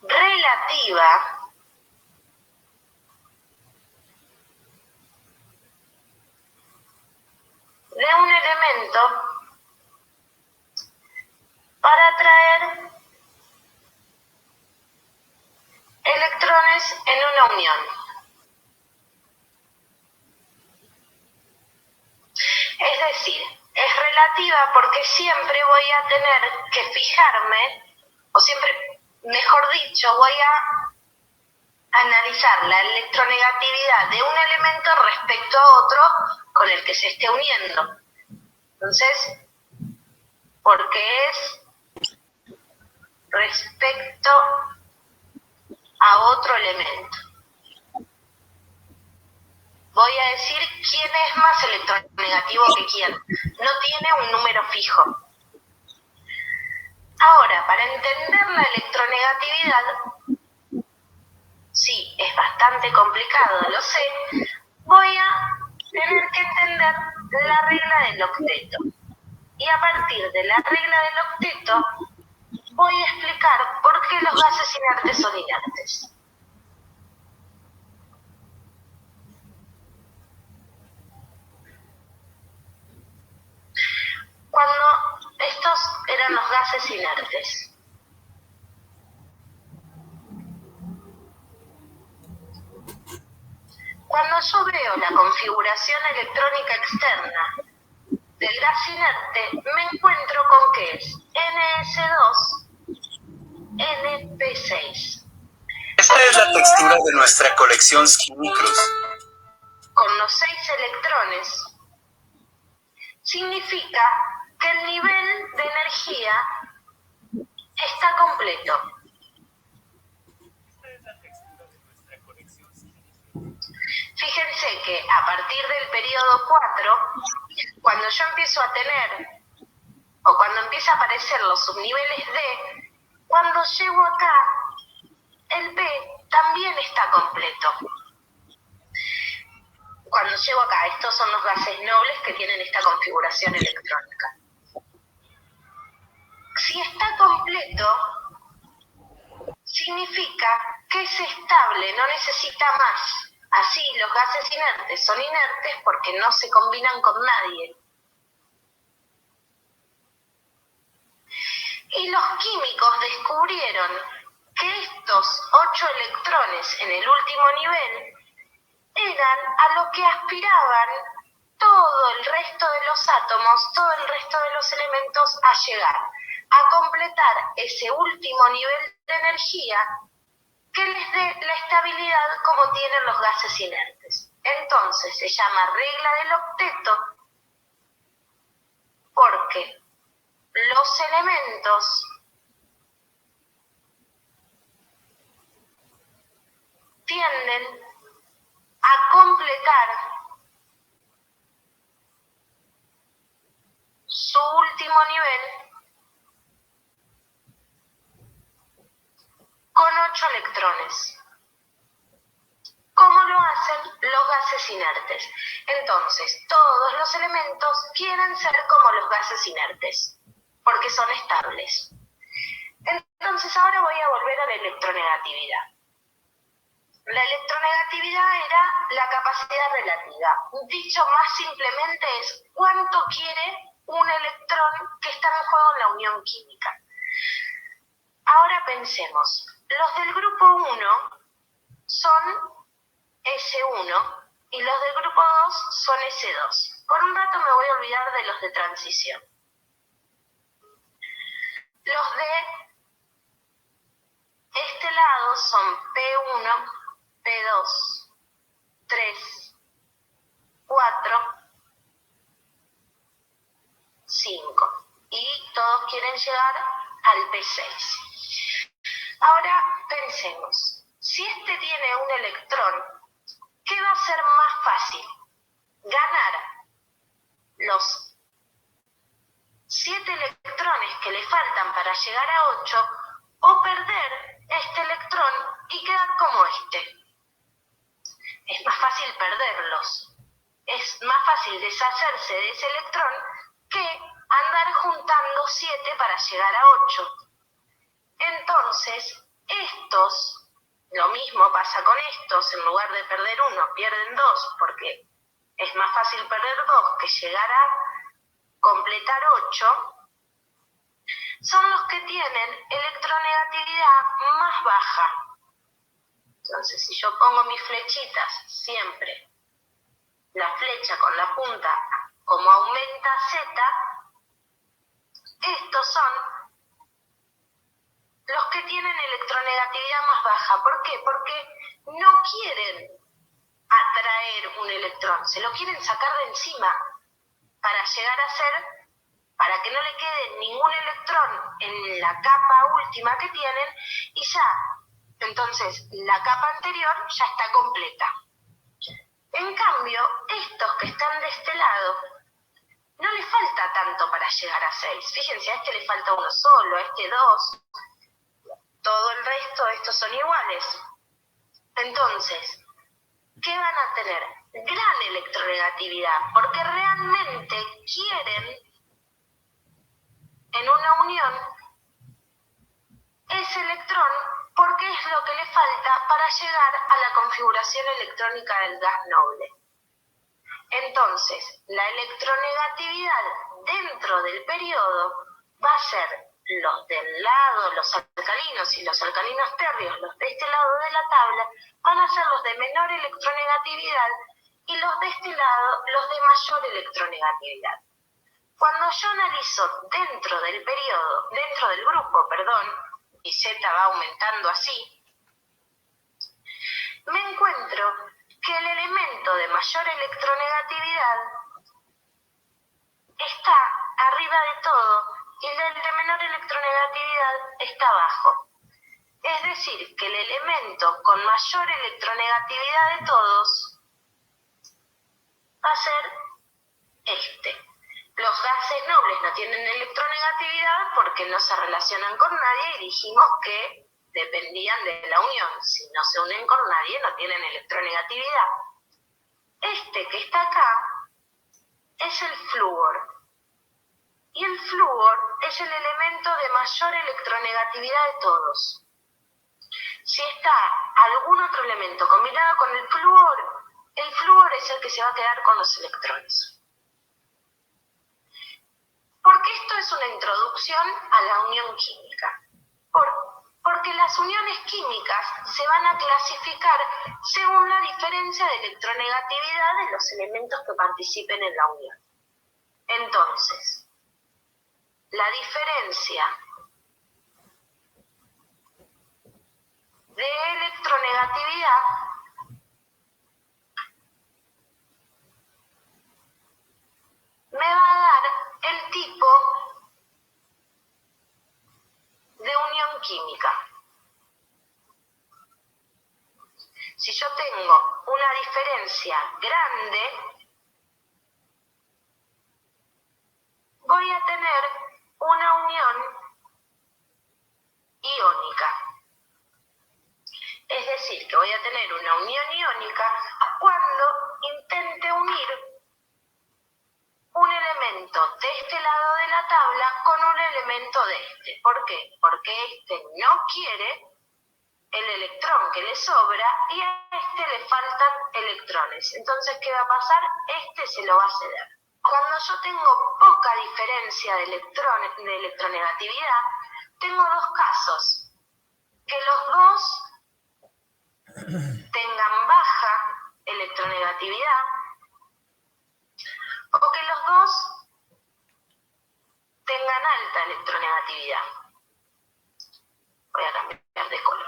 relativa de un elemento para atraer electrones en una unión. Es decir, es relativa porque siempre voy a tener que fijarme, o siempre, mejor dicho, voy a analizar la electronegatividad de un elemento respecto a otro con el que se esté uniendo. Entonces, porque es respecto a otro elemento. Voy a decir quién es más electronegativo que quién. No tiene un número fijo. Ahora, para entender la electronegatividad, sí, es bastante complicado, lo sé, voy a tener que entender la regla del octeto. Y a partir de la regla del octeto, voy a explicar por qué los gases inertes son inertes. Cuando estos eran los gases inertes, yo veo la configuración electrónica externa del gas inerte, me encuentro con que es NS2, NP6. Esta es la textura de nuestra colección Skinny Cruz. Con los 6 electrones, significa que el nivel de energía está completo. Fíjense que a partir del periodo 4, cuando yo empiezo a tener, o cuando empieza a aparecer los subniveles D, cuando llego acá, el P también está completo. Cuando llego acá, estos son los gases nobles que tienen esta configuración electrónica. Si está completo, significa que es estable, no necesita más. Así, los gases inertes son inertes porque no se combinan con nadie. Y los químicos descubrieron que estos 8 electrones en el último nivel eran a lo que aspiraban todo el resto de los átomos, todo el resto de los elementos a llegar, a completar ese último nivel de energía que les dé la estabilidad como tienen los gases inertes. Entonces se llama regla del octeto porque los elementos tienden a completar su último nivel con 8 electrones. ¿Cómo lo hacen los gases inertes? Entonces, todos los elementos quieren ser como los gases inertes, porque son estables. Entonces, ahora voy a volver a la electronegatividad. La electronegatividad era la capacidad relativa. Dicho más simplemente es cuánto quiere un electrón que está en juego en la unión química. Ahora pensemos, los del grupo 1 son S1 y los del grupo 2 son S2. Por un rato me voy a olvidar de los de transición. Los de este lado son P1, P2, 3, 4, 5. Y todos quieren llegar al P6. Ahora pensemos, si este tiene un electrón, ¿qué va a ser más fácil? ¿Ganar los 7 electrones que le faltan para llegar a 8 o perder este electrón y quedar como este? Es más fácil perderlos. Es más fácil deshacerse de ese electrón que andar juntando 7 para llegar a 8. Entonces, estos, lo mismo pasa con estos, en lugar de perder 1, pierden 2, porque es más fácil perder 2 que llegar a completar 8, son los que tienen electronegatividad más baja. Entonces, si yo pongo mis flechitas siempre, la flecha con la punta como aumenta Z, estos son los que tienen electronegatividad más baja. ¿Por qué? Porque no quieren atraer un electrón, se lo quieren sacar de encima para llegar a ser, para que no le quede ningún electrón en la capa última que tienen y ya, entonces la capa anterior ya está completa. En cambio, estos que están de este lado, no les falta tanto para llegar a 6. Fíjense, a este le falta uno solo, a este 2. Todo el resto de estos son iguales. Entonces, ¿qué van a tener? Gran electronegatividad, porque realmente quieren en una unión ese electrón porque es lo que le falta para llegar a la configuración electrónica del gas noble. Entonces, la electronegatividad dentro del periodo va a ser los del lado, los alcalinos y los alcalinos tercios, los de este lado de la tabla, van a ser los de menor electronegatividad y los de este lado, los de mayor electronegatividad. Cuando yo analizo dentro del grupo, y Z va aumentando así, me encuentro que el elemento de mayor electronegatividad está arriba de todo y el de menor electronegatividad está abajo. Es decir, que el elemento con mayor electronegatividad de todos va a ser este. Los gases nobles no tienen electronegatividad porque no se relacionan con nadie y dijimos que dependían de la unión. Si no se unen con nadie, no tienen electronegatividad. Este que está acá es el flúor. Y el flúor es el elemento de mayor electronegatividad de todos. Si está algún otro elemento combinado con el flúor es el que se va a quedar con los electrones. Porque esto es una introducción a la unión química. Porque las uniones químicas se van a clasificar según la diferencia de electronegatividad de los elementos que participen en la unión. Entonces, la diferencia de electronegatividad me va a dar el tipo de unión química. Si yo tengo una diferencia grande, voy a tener una unión iónica. Es decir, que voy a tener una unión iónica cuando intente unir un elemento de este lado de la tabla con un elemento de este. ¿Por qué? Porque este no quiere el electrón que le sobra y a este le faltan electrones. Entonces, ¿qué va a pasar? Este se lo va a ceder. Cuando yo tengo poca diferencia de electronegatividad, tengo dos casos. Que los dos tengan baja electronegatividad o que los dos tengan alta electronegatividad. Voy a cambiar de color.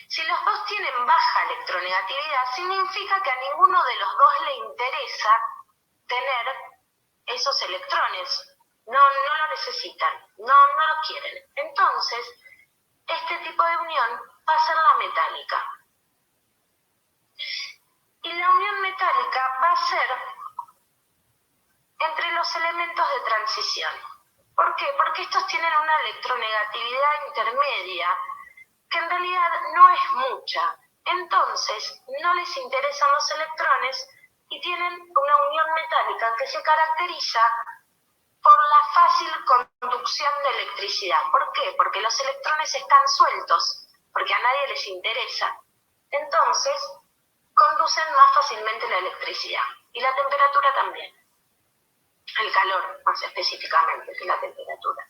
Si los dos tienen baja electronegatividad, significa que a ninguno de los dos le interesa tener esos electrones. No lo necesitan, no lo quieren. Entonces, este tipo de unión va a ser la metálica. Y la unión metálica va a ser entre los elementos de transición. ¿Por qué? Porque estos tienen una electronegatividad intermedia que en realidad no es mucha. Entonces, no les interesan los electrones y tienen una unión metálica que se caracteriza por la fácil conducción de electricidad. ¿Por qué? Porque los electrones están sueltos, porque a nadie les interesa. Entonces, conducen más fácilmente la electricidad. Y la temperatura también. El calor, más específicamente, que la temperatura.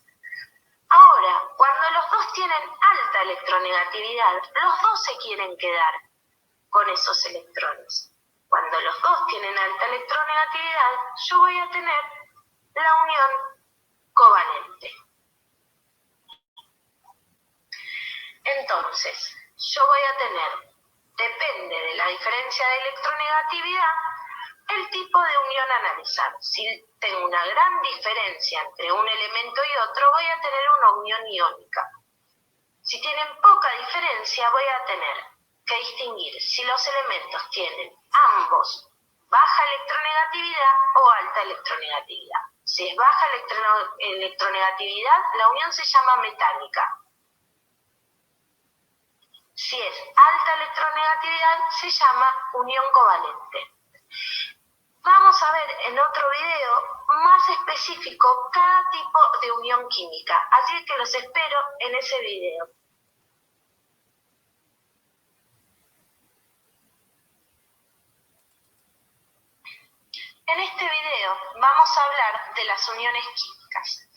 Ahora, cuando los dos tienen alta electronegatividad, los dos se quieren quedar con esos electrones. Cuando los dos tienen alta electronegatividad, yo voy a tener la unión covalente. Entonces, yo voy a tener, depende de la diferencia de electronegatividad, el tipo de unión a analizar. Si tengo una gran diferencia entre un elemento y otro, voy a tener una unión iónica. Si tienen poca diferencia, voy a tener que distinguir si los elementos tienen ambos baja electronegatividad o alta electronegatividad. Si es baja electronegatividad, la unión se llama metálica. Si es alta electronegatividad, se llama unión covalente. Vamos a ver en otro video más específico cada tipo de unión química, así que los espero en ese video. En este video vamos a hablar de las uniones químicas.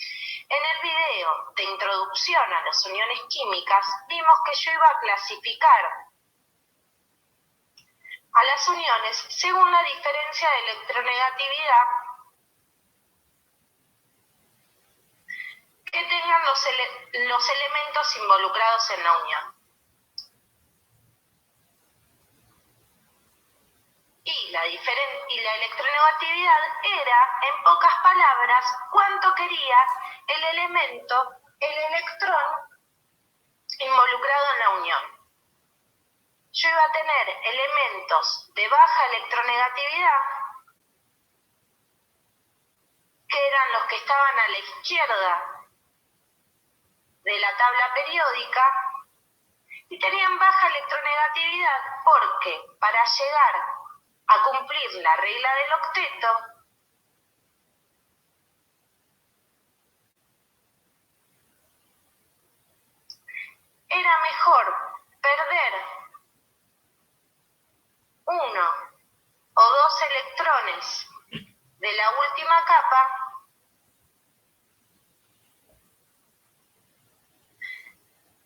En el video de introducción a las uniones químicas vimos que yo iba a clasificar a las uniones según la diferencia de electronegatividad que tengan los elementos involucrados en la unión. Y la electronegatividad era, en pocas palabras, cuánto quería el electrón involucrado en la unión. Yo iba a tener elementos de baja electronegatividad, que eran los que estaban a la izquierda de la tabla periódica, y tenían baja electronegatividad porque para llegar a cumplir la regla del octeto, era mejor perder 1 o 2 electrones de la última capa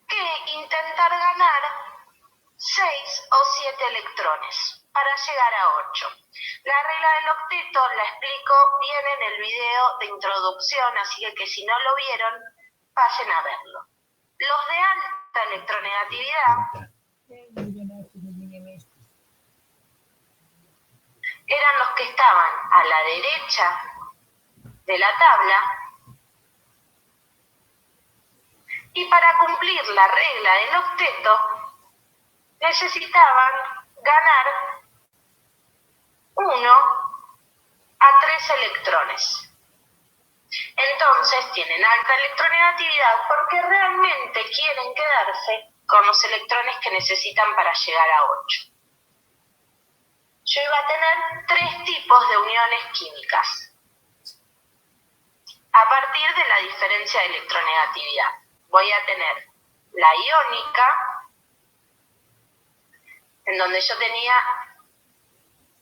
que intentar ganar 6 o 7 electrones para llegar a 8. La regla del octeto la explico bien en el video de introducción, así que si no lo vieron, pasen a verlo. Los de alta electronegatividad eran los que estaban a la derecha de la tabla, y para cumplir la regla del octeto necesitaban ganar 1 a 3 electrones. Entonces tienen alta electronegatividad porque realmente quieren quedarse con los electrones que necesitan para llegar a 8. Yo iba a tener 3 tipos de uniones químicas a partir de la diferencia de electronegatividad. Voy a tener la iónica, en donde yo tenía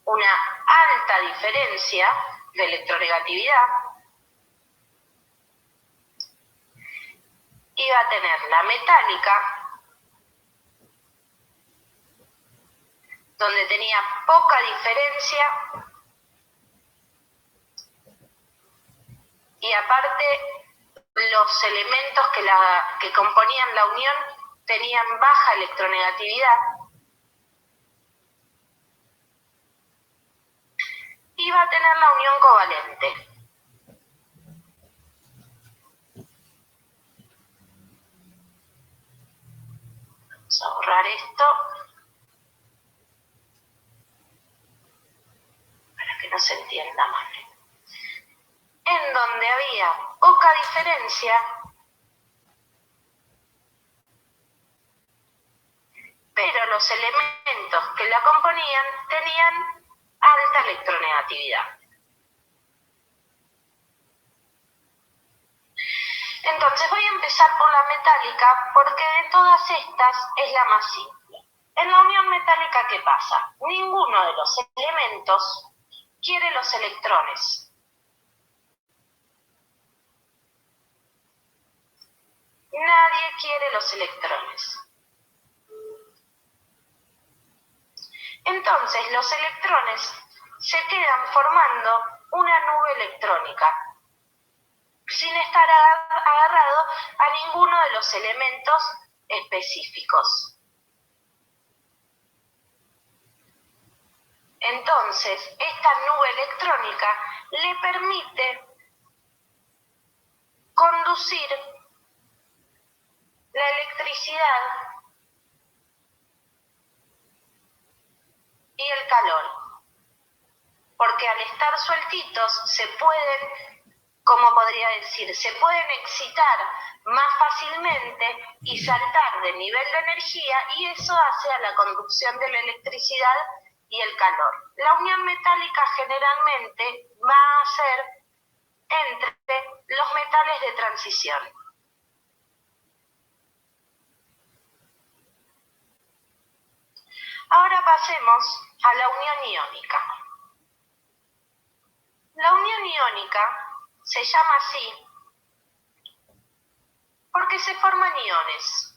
una alta diferencia de electronegatividad. Iba a tener la metálica, donde tenía poca diferencia y aparte los elementos que componían la unión tenían baja electronegatividad. Iba a tener la unión covalente. Vamos a borrar esto para que no se entienda mal. En donde había poca diferencia, pero los elementos que la componían tenían alta electronegatividad. Entonces voy a empezar por la metálica porque de todas estas es la más simple. En la unión metálica, ¿qué pasa? Ninguno de los elementos quiere los electrones. Nadie quiere los electrones. Entonces los electrones se quedan formando una nube electrónica, sin estar agarrado a ninguno de los elementos específicos. Entonces, esta nube electrónica le permite conducir la electricidad y el calor, porque al estar sueltitos se pueden, como podría decir, se pueden excitar más fácilmente y saltar de nivel de energía, y eso hace a la conducción de la electricidad y el calor. La unión metálica generalmente va a ser entre los metales de transición. Ahora pasemos a la unión iónica. La unión iónica se llama así porque se forman iones.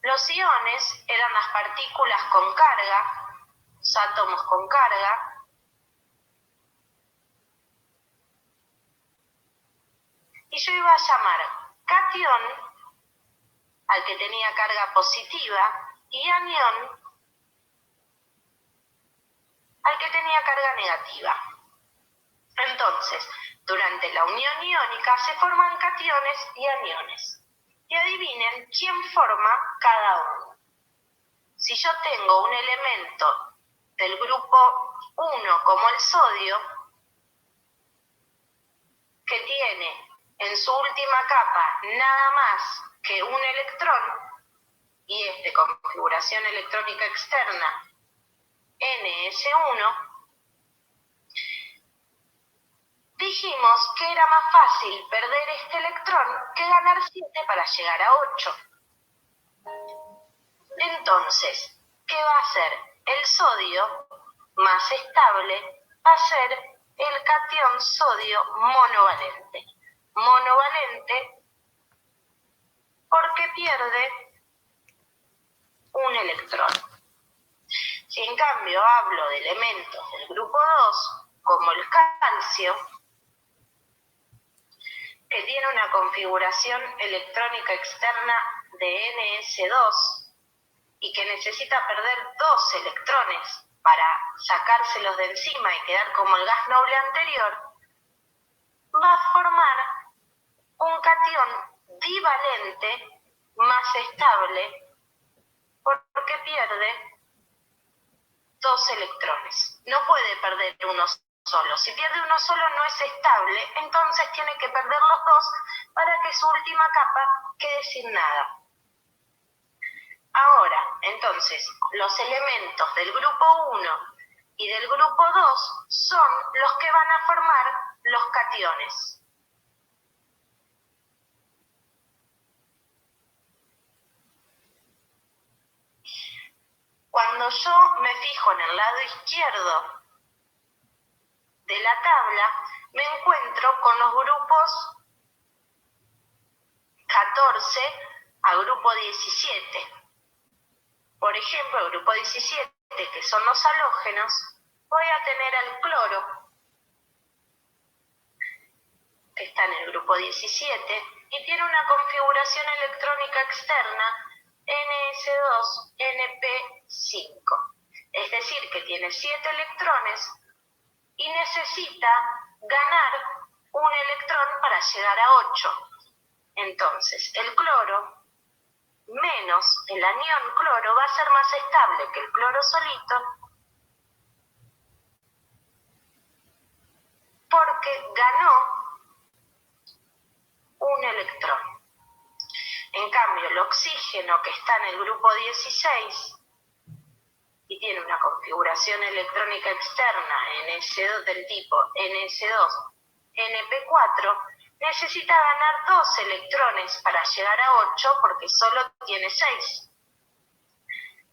Los iones eran las partículas con carga, los átomos con carga. Y yo iba a llamar catión al que tenía carga positiva y anión al que tenía carga negativa. Entonces, durante la unión iónica se forman cationes y aniones. Y adivinen quién forma cada uno. Si yo tengo un elemento del grupo 1 como el sodio, que tiene en su última capa nada más que un electrón, y es de configuración electrónica externa NS1, dijimos que era más fácil perder este electrón que ganar 7 para llegar a 8. Entonces, ¿qué va a hacer? El sodio más estable va a ser el catión sodio monovalente. Monovalente porque pierde un electrón. Si en cambio hablo de elementos del grupo 2, como el calcio, que tiene una configuración electrónica externa de Ns2 y que necesita perder 2 electrones para sacárselos de encima y quedar como el gas noble anterior, va a formar un catión divalente más estable porque pierde 2 electrones. No puede perder uno solo. Si pierde uno solo no es estable, entonces tiene que perder los 2 para que su última capa quede sin nada. Ahora, entonces, los elementos del grupo 1 y del grupo 2 son los que van a formar los cationes. Cuando yo me fijo en el lado izquierdo de la tabla, me encuentro con los grupos 14 a grupo 17. Por ejemplo, el grupo 17, que son los halógenos, voy a tener al cloro, que está en el grupo 17, y tiene una configuración electrónica externa Ns2-Np5. Es decir, que tiene 7 electrones y necesita ganar un electrón para llegar a 8. Entonces, el cloro menos el anión cloro va a ser más estable que el cloro solito porque ganó un electrón. En cambio, el oxígeno, que está en el grupo 16 y tiene una configuración electrónica externa NS2 del tipo NS2-Np4, necesita ganar 2 electrones para llegar a 8 porque solo tiene 6.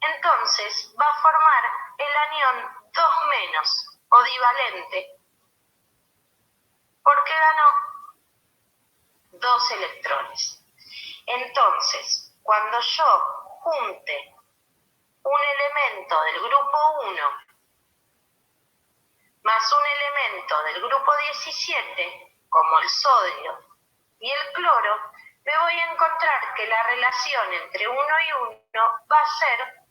Entonces va a formar el anión 2- o divalente porque ganó 2 electrones. Entonces, cuando yo junte un elemento del grupo 1 más un elemento del grupo 17, como el sodio y el cloro, me voy a encontrar que la relación entre 1 y 1 va a ser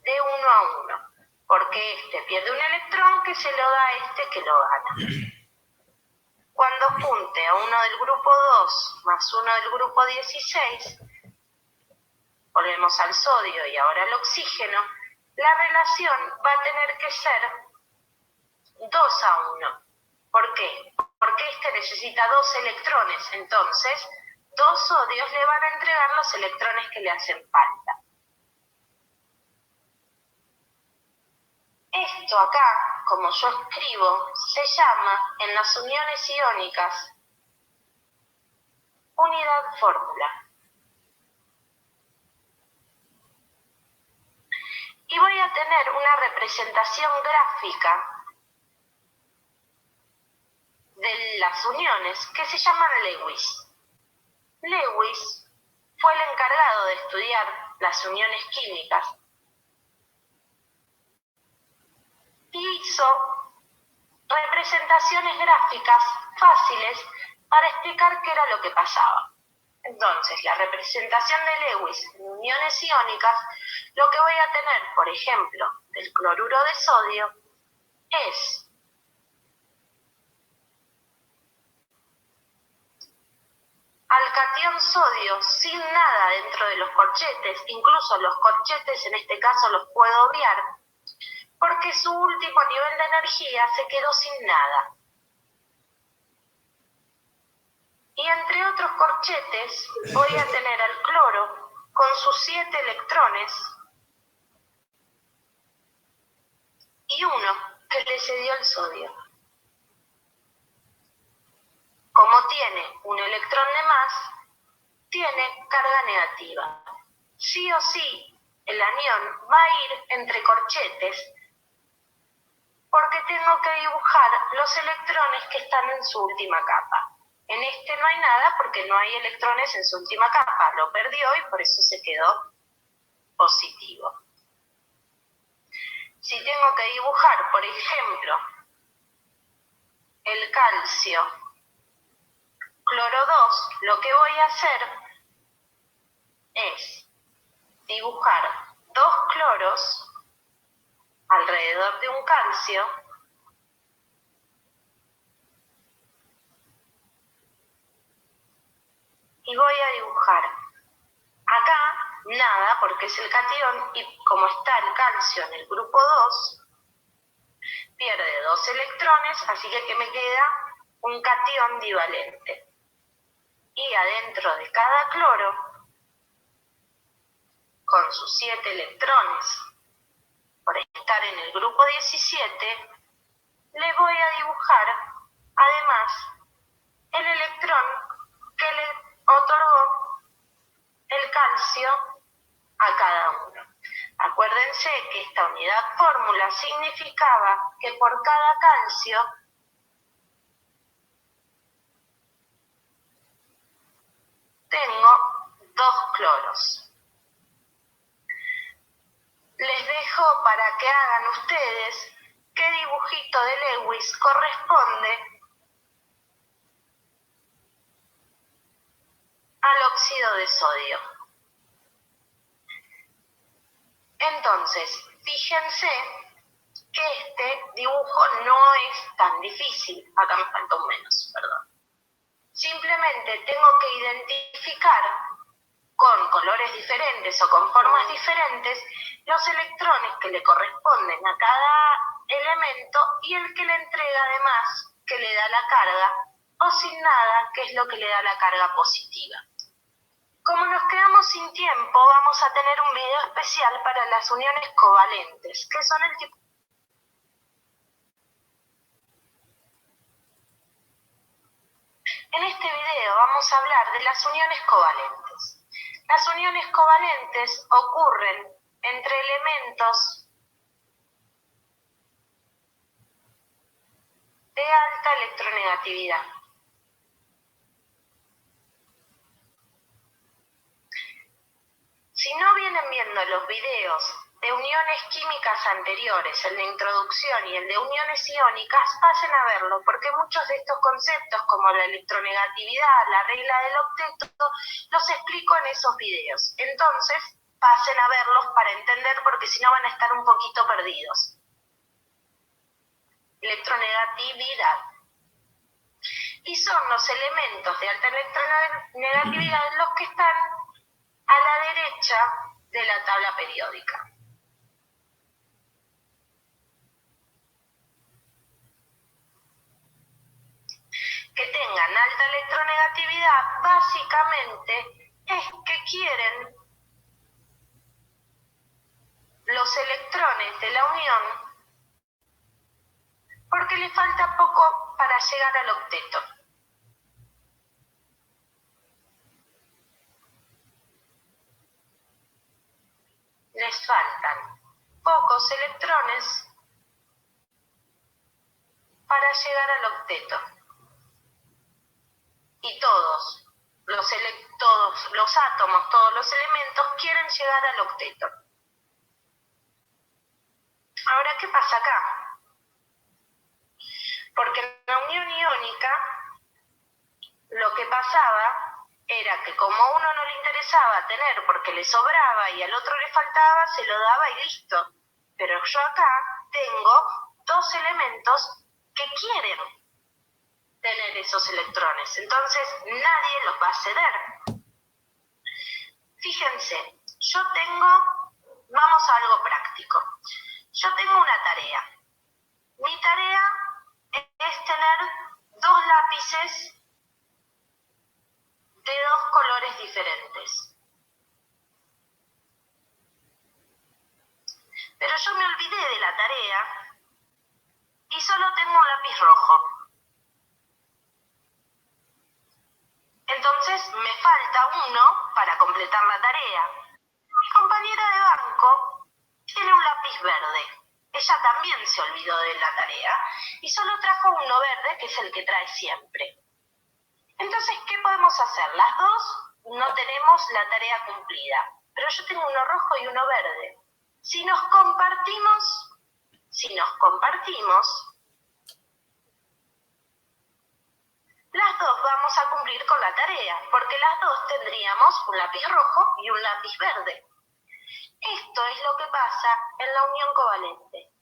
de 1 a 1, porque este pierde un electrón que se lo da a este que lo gana. Cuando junte a uno del grupo 2 más uno del grupo 16, volvemos al sodio y ahora al oxígeno, la relación va a tener que ser 2 a 1. ¿Por qué? Porque este necesita 2 electrones, entonces 2 sodios le van a entregar los electrones que le hacen falta. Esto acá, como yo escribo, se llama, en las uniones iónicas, unidad fórmula. Y voy a tener una representación gráfica de las uniones que se llaman Lewis. Lewis fue el encargado de estudiar las uniones químicas, y hizo representaciones gráficas fáciles para explicar qué era lo que pasaba. Entonces, la representación de Lewis en uniones iónicas, lo que voy a tener, por ejemplo, del cloruro de sodio, es al catión sodio sin nada dentro de los corchetes, incluso los corchetes en este caso los puedo obviar, porque su último nivel de energía se quedó sin nada. Y entre otros corchetes voy a tener al cloro con sus 7 electrones y uno que le cedió el sodio. Como tiene un electrón de más, tiene carga negativa. Sí o sí, el anión va a ir entre corchetes porque tengo que dibujar los electrones que están en su última capa. En este no hay nada porque no hay electrones en su última capa. Lo perdió y por eso se quedó positivo. Si tengo que dibujar, por ejemplo, el calcio cloro 2, lo que voy a hacer es dibujar 2 cloros alrededor de un calcio y voy a dibujar acá nada porque es el catión y como está el calcio en el grupo 2, pierde 2 electrones, así que me queda un catión divalente. Y adentro de cada cloro, con sus 7 electrones, por estar en el grupo 17, le voy a dibujar además el electrón que le otorgó el calcio a cada uno. Acuérdense que esta unidad fórmula significaba que por cada calcio tengo 2 cloros. Les dejo para que hagan ustedes qué dibujito de Lewis corresponde al óxido de sodio. Entonces, fíjense que este dibujo no es tan difícil. Acá me falta un menos, perdón. Simplemente tengo que identificar con colores diferentes o con formas diferentes los electrones que le corresponden a cada elemento y el que le entrega además que le da la carga o sin nada, que es lo que le da la carga positiva. Como nos quedamos sin tiempo, vamos a tener un video especial para las uniones covalentes, que son el tipo. En este video vamos a hablar de las uniones covalentes. Las uniones covalentes ocurren entre elementos de alta electronegatividad. Si no vienen viendo los videos de uniones químicas anteriores, el de introducción y el de uniones iónicas, pasen a verlo, porque muchos de estos conceptos, como la electronegatividad, la regla del octeto, los explico en esos videos. Entonces, pasen a verlos para entender, porque si no van a estar un poquito perdidos. Electronegatividad. Y son los elementos de alta electronegatividad los que están a la derecha de la tabla periódica. Que tengan alta electronegatividad básicamente es que quieren los electrones de la unión porque le falta poco para llegar al octeto. Les faltan pocos electrones para llegar al octeto. Y todos todos los átomos, todos los elementos quieren llegar al octeto. Ahora, ¿qué pasa acá? Porque en la unión iónica lo que pasaba era que como a uno no le interesaba tener porque le sobraba y al otro le faltaba, se lo daba y listo. Pero yo acá tengo dos elementos que quieren tener esos electrones, entonces nadie los va a ceder. Fíjense, vamos a algo práctico. Yo tengo una tarea. Mi tarea es tener dos lápices de dos colores diferentes. Pero yo me olvidé de la tarea y solo tengo un lápiz rojo. Entonces me falta uno para completar la tarea. Mi compañera de banco tiene un lápiz verde. Ella también se olvidó de la tarea y solo trajo uno verde, que es el que trae siempre. Entonces, ¿qué podemos hacer? Las dos no tenemos la tarea cumplida, pero yo tengo uno rojo y uno verde. Si nos compartimos, las dos vamos a cumplir con la tarea, porque las dos tendríamos un lápiz rojo y un lápiz verde. Esto es lo que pasa en la unión covalente.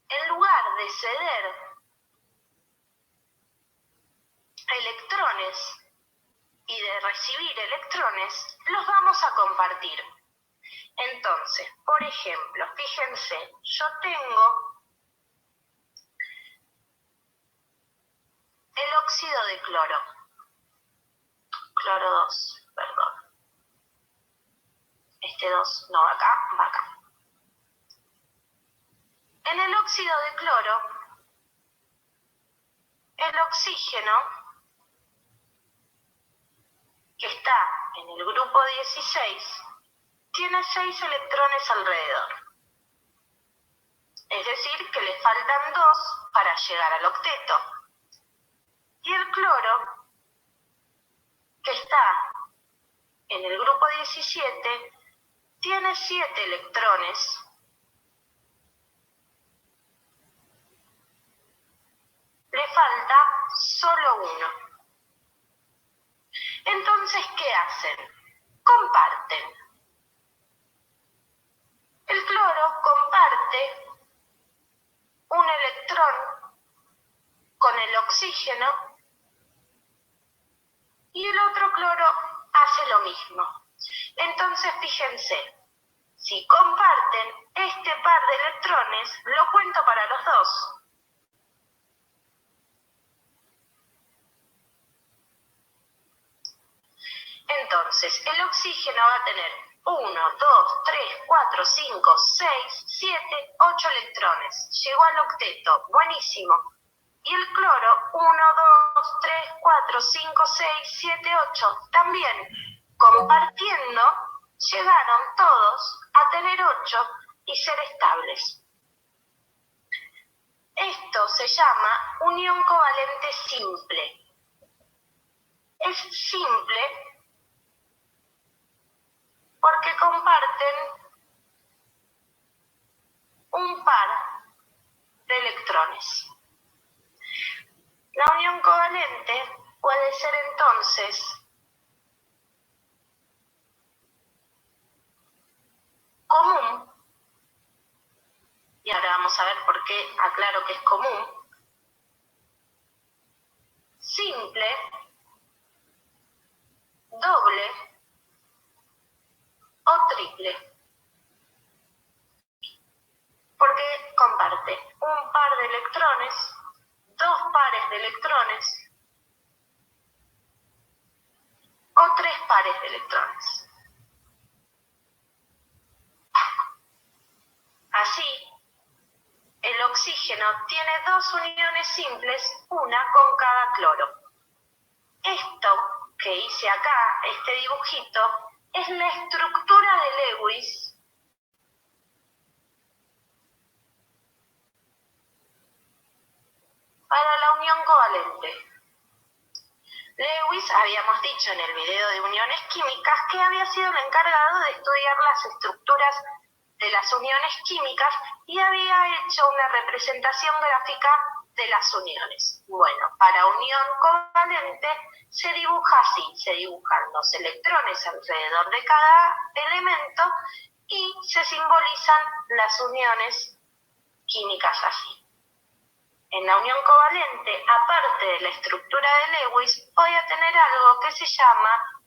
En lugar de ceder electrones y de recibir electrones, los vamos a compartir. Entonces, por ejemplo, fíjense, yo tengo el óxido de cloro. Cloro 2, perdón. Este 2 no va acá, va acá. En el óxido de cloro, el oxígeno que está en el grupo 16 tiene 6 electrones alrededor. Es decir, que le faltan 2 para llegar al octeto. Y el cloro, que está en el grupo 17, tiene 7 electrones. Le falta solo 1. Entonces, ¿qué hacen? Comparten. El cloro comparte un electrón con el oxígeno y el otro cloro hace lo mismo. Entonces, fíjense, si comparten este par de electrones, lo cuento para los dos. Entonces, el oxígeno va a tener 1, 2, 3, 4, 5, 6, 7, 8 electrones. Llegó al octeto, buenísimo. Y el cloro, 1, 2, 3, 4, 5, 6, 7, 8. También, compartiendo, llegaron todos a tener 8 y ser estables. Esto se llama unión covalente simple. Es simple porque comparten un par de electrones. La unión covalente puede ser entonces común, y ahora vamos a ver por qué aclaro que es común, simple, doble o triple, porque comparte un par de electrones, dos pares de electrones o tres pares de electrones. Así, el oxígeno tiene dos uniones simples, una con cada cloro. Esto que hice acá, este dibujito, es la estructura de Lewis para la unión covalente. Lewis, habíamos dicho en el video de uniones químicas, que había sido el encargado de estudiar las estructuras de las uniones químicas y había hecho una representación gráfica de las uniones. Bueno, para unión covalente se dibuja así, se dibujan los electrones alrededor de cada elemento y se simbolizan las uniones químicas así. En la unión covalente, aparte de la estructura de Lewis, voy a tener algo que se llama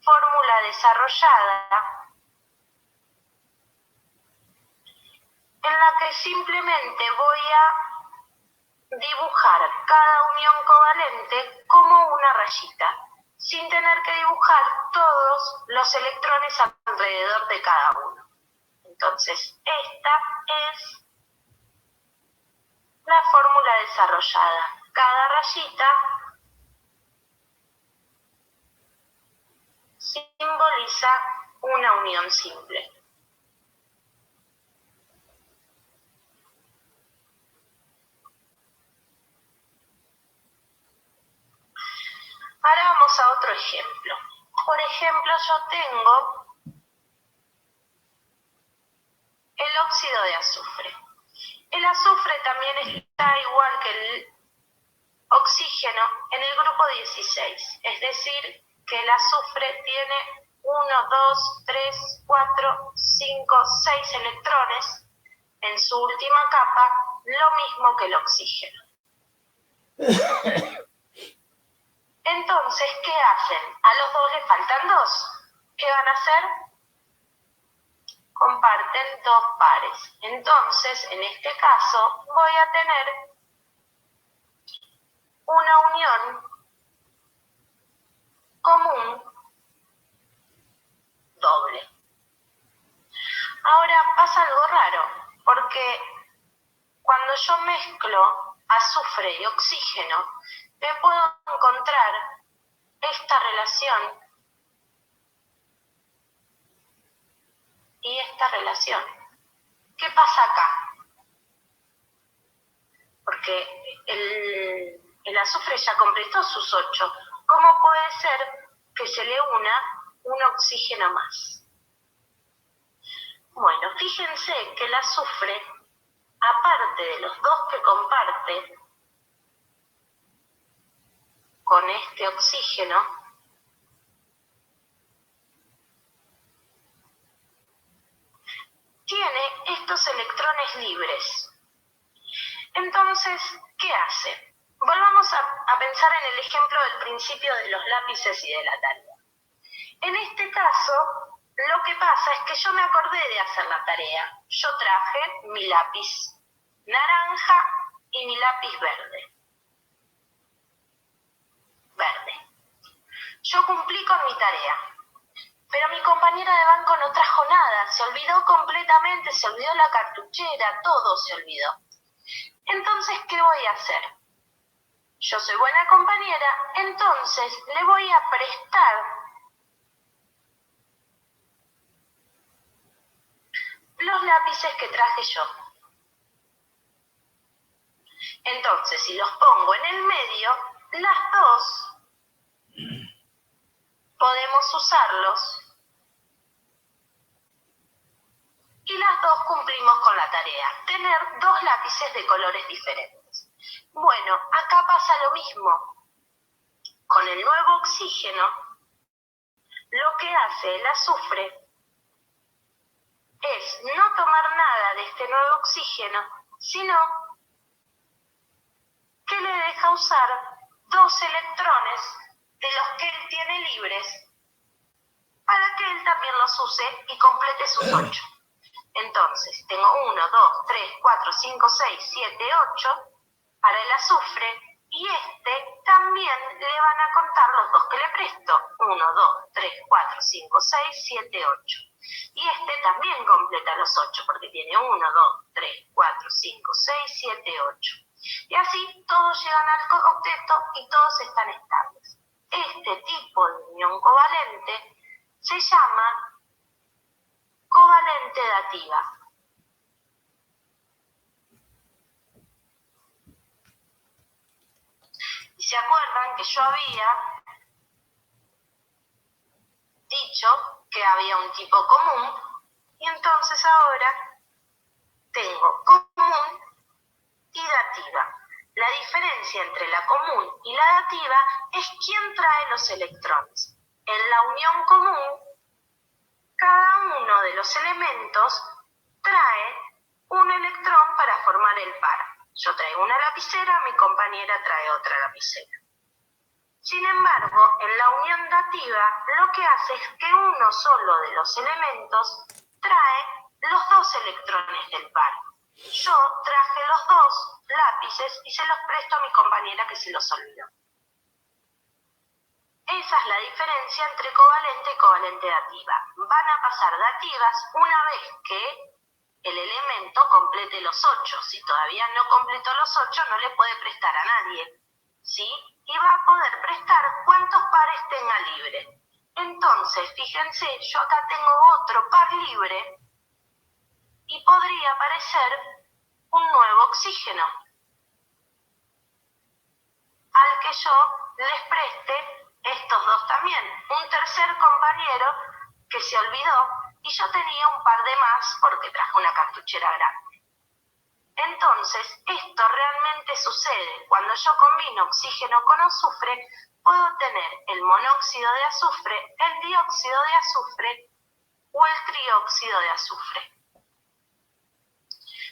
fórmula desarrollada, en la que simplemente voy a dibujar cada unión covalente como una rayita, sin tener que dibujar todos los electrones alrededor de cada uno. Entonces, esta es la fórmula desarrollada. Cada rayita simboliza una unión simple. Ahora vamos a otro ejemplo. Por ejemplo, yo tengo el óxido de azufre. El azufre también está igual que el oxígeno en el grupo 16, es decir, que el azufre tiene 1, 2, 3, 4, 5, 6 electrones en su última capa, lo mismo que el oxígeno. Entonces, ¿qué hacen? A los dos les faltan 2. ¿Qué van a hacer? Comparten 2 pares. Entonces, en este caso, voy a tener una unión común doble. Ahora pasa algo raro, porque cuando yo mezclo azufre y oxígeno, me puedo encontrar esta relación y esta relación. ¿Qué pasa acá? Porque el azufre ya completó sus 8. ¿Cómo puede ser que se le una un oxígeno más? Bueno, fíjense que el azufre, aparte de los 2 que comparte con este oxígeno, tiene estos electrones libres. Entonces, ¿qué hace? Volvamos a pensar en el ejemplo del principio de los lápices y de la tarea. En este caso, lo que pasa es que yo me acordé de hacer la tarea. Yo traje mi lápiz naranja y mi lápiz verde. Yo cumplí con mi tarea, pero mi compañera de banco no trajo nada, se olvidó completamente, se olvidó la cartuchera, todo se olvidó. Entonces, ¿qué voy a hacer? Yo soy buena compañera, entonces le voy a prestar los lápices que traje yo. Entonces, si los pongo en el medio, las dos podemos usarlos y las dos cumplimos con la tarea, tener 2 lápices de colores diferentes. Bueno, acá pasa lo mismo. Con el nuevo oxígeno, lo que hace el azufre es no tomar nada de este nuevo oxígeno, sino que le deja usar 2 electrones de los que él tiene libres para que él también los use y complete sus 8. Entonces, tengo 1, 2, 3, 4, 5, 6, 7, 8 para el azufre y también le van a contar los 2 que le presto. 1, 2, 3, 4, 5, 6, 7, 8. Y también completa los 8 porque tiene 1, 2, 3, 4, 5, 6, 7, 8. Y así todos llegan al octeto y todos están estables. Este tipo de unión covalente se llama covalente dativa. Y se acuerdan que yo había dicho que había un tipo común, y entonces ahora tengo común y dativa. La diferencia entre la común y la dativa es quién trae los electrones. En la unión común, cada uno de los elementos trae un electrón para formar el par. Yo traigo una lapicera, mi compañera trae otra lapicera. Sin embargo, en la unión dativa, lo que hace es que uno solo de los elementos trae los dos electrones del par. Yo traje los dos lápices y se los presto a mi compañera que se los olvidó. Esa es la diferencia entre covalente y covalente dativa. Van a pasar dativas una vez que el elemento complete los 8. Si todavía no completó los 8, no le puede prestar a nadie, ¿sí? Y va a poder prestar cuantos pares tenga libre. Entonces, fíjense, yo acá tengo otro par libre y podría aparecer un nuevo oxígeno al que yo les preste estos dos también. Un tercer compañero que se olvidó y yo tenía un par de más porque traje una cartuchera grande. Entonces, esto realmente sucede. Cuando yo combino oxígeno con azufre, puedo tener el monóxido de azufre, el dióxido de azufre o el trióxido de azufre.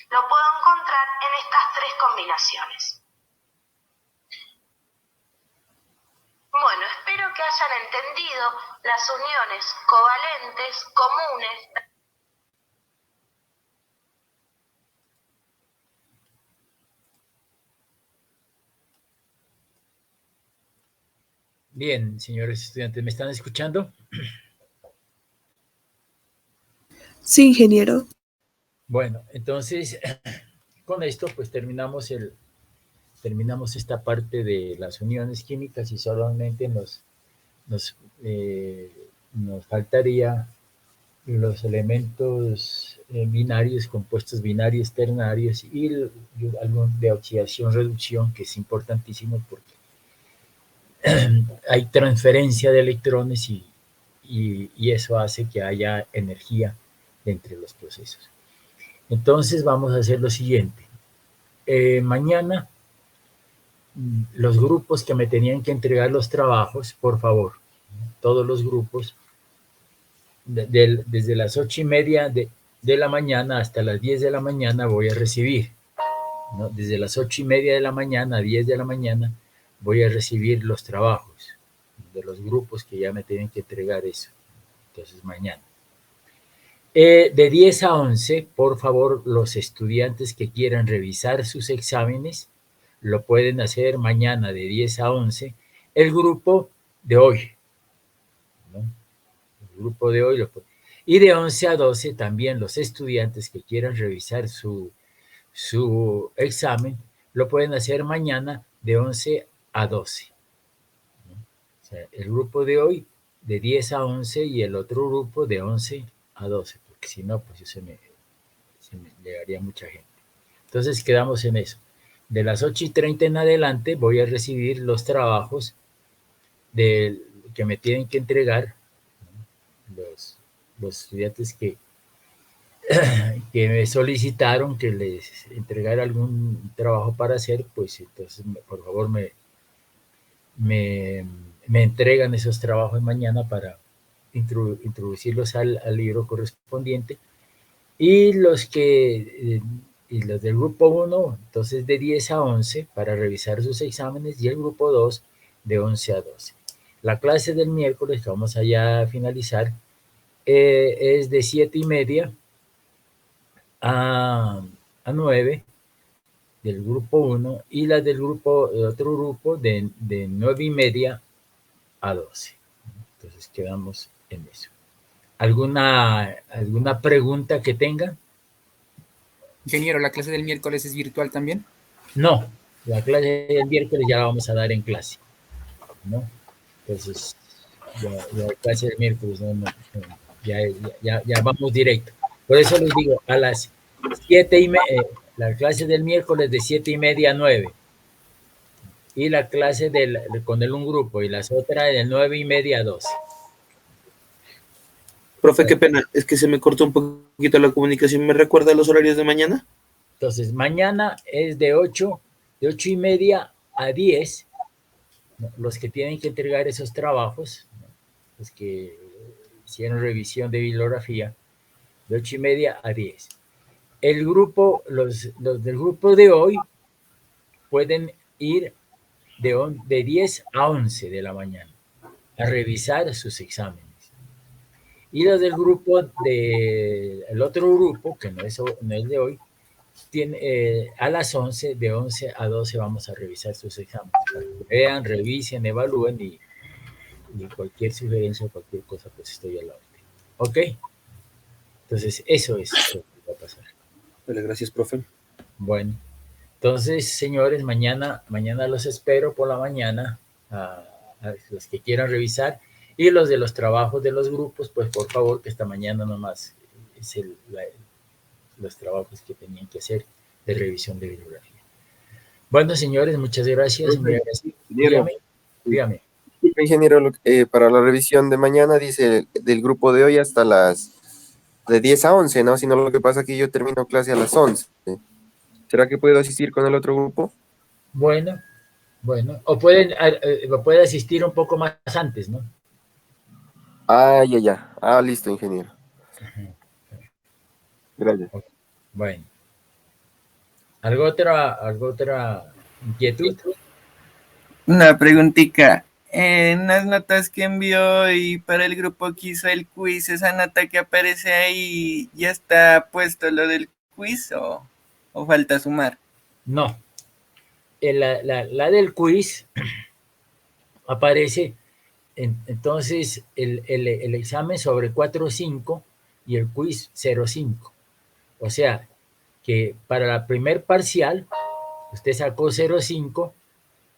Lo puedo encontrar en estas tres combinaciones. Bueno, espero que hayan entendido las uniones covalentes, comunes. Bien, señores estudiantes, ¿me están escuchando? Sí, ingeniero. Bueno, entonces, con esto pues terminamos esta parte de las uniones químicas y solamente nos faltaría los elementos binarios, compuestos binarios ternarios y algo de oxidación, reducción, que es importantísimo porque hay transferencia de electrones y eso hace que haya energía entre los procesos. Entonces vamos a hacer lo siguiente. Mañana los grupos que me tenían que entregar los trabajos, por favor, todos los grupos, desde las 8:30 de la mañana hasta las 10 de la mañana voy a recibir, ¿no? Desde las 8:30 de la mañana a 10 de la mañana voy a recibir los trabajos de los grupos que ya me tienen que entregar eso. Entonces mañana. De 10 a 11, por favor, los estudiantes que quieran revisar sus exámenes, lo pueden hacer mañana de 10 a 11, el grupo de hoy, ¿no? El grupo de hoy y de 11 a 12 también los estudiantes que quieran revisar su examen, lo pueden hacer mañana de 11 a 12. ¿No? O sea, el grupo de hoy de 10 a 11 y el otro grupo de 11 a 12, porque si no, pues se me llegaría mucha gente. Entonces quedamos en eso. De las 8:30 en adelante voy a recibir los trabajos que me tienen que entregar, ¿no? Los estudiantes que me solicitaron que les entregara algún trabajo para hacer, pues entonces por favor me entregan esos trabajos mañana para introducirlos al libro correspondiente. Y los del grupo 1, entonces de 10 a 11 para revisar sus exámenes, y el grupo 2 de 11 a 12. La clase del miércoles, que vamos allá a finalizar, es de 7:30 a 9 del grupo 1 y la del otro grupo de 9:30 a 12. Entonces quedamos en eso. ¿Alguna pregunta que tengan? Ingeniero, ¿la clase del miércoles es virtual también? No, la clase del miércoles ya la vamos a dar en clase, ¿no? Entonces, la clase del miércoles, ya vamos directo. Por eso les digo, a las 7:30, la clase del miércoles de 7:30 a 9. y la clase con un grupo y las otras de 9:30 a 12. Profe, qué pena, es que se me cortó un poquito la comunicación. ¿Me recuerda los horarios de mañana? Entonces, mañana es de 8:30 a 10, ¿no? Los que tienen que entregar esos trabajos, ¿no? Los que hicieron revisión de bibliografía, de 8:30 a 10. El grupo, los del grupo de hoy pueden ir de 10 a 11 de la mañana a revisar sus exámenes. Y los del grupo el otro grupo, que no es de hoy, a las 11, de 11 a 12 vamos a revisar sus exámenes. Para que vean, revisen, evalúen y cualquier sugerencia o cualquier cosa, pues estoy a la orden. ¿Ok? Entonces, eso es lo que va a pasar. Vale, gracias, profe. Bueno, entonces, señores, mañana los espero por la mañana, a los que quieran revisar, y los de los trabajos de los grupos, pues por favor, que esta mañana nomás es los trabajos que tenían que hacer de revisión de bibliografía. Bueno, señores, muchas gracias. Muy agradecido. Dígame. Ingeniero, para la revisión de mañana dice del grupo de hoy hasta las de 10 a 11, ¿no? Si no, lo que pasa es que yo termino clase a las 11. ¿Será que puedo asistir con el otro grupo? Bueno, o puede asistir un poco más antes, ¿no? Ah, ya. Ah, listo, ingeniero. Gracias. Bueno. ¿Alguna otra inquietud? Una preguntita. En las notas que envió y para el grupo que hizo el quiz, esa nota que aparece ahí, ¿ya está puesto lo del quiz o falta sumar? No. La del quiz aparece, entonces, el examen sobre 4 o 5 y el quiz 0,5. O sea, que para la primer parcial, usted sacó 0,5,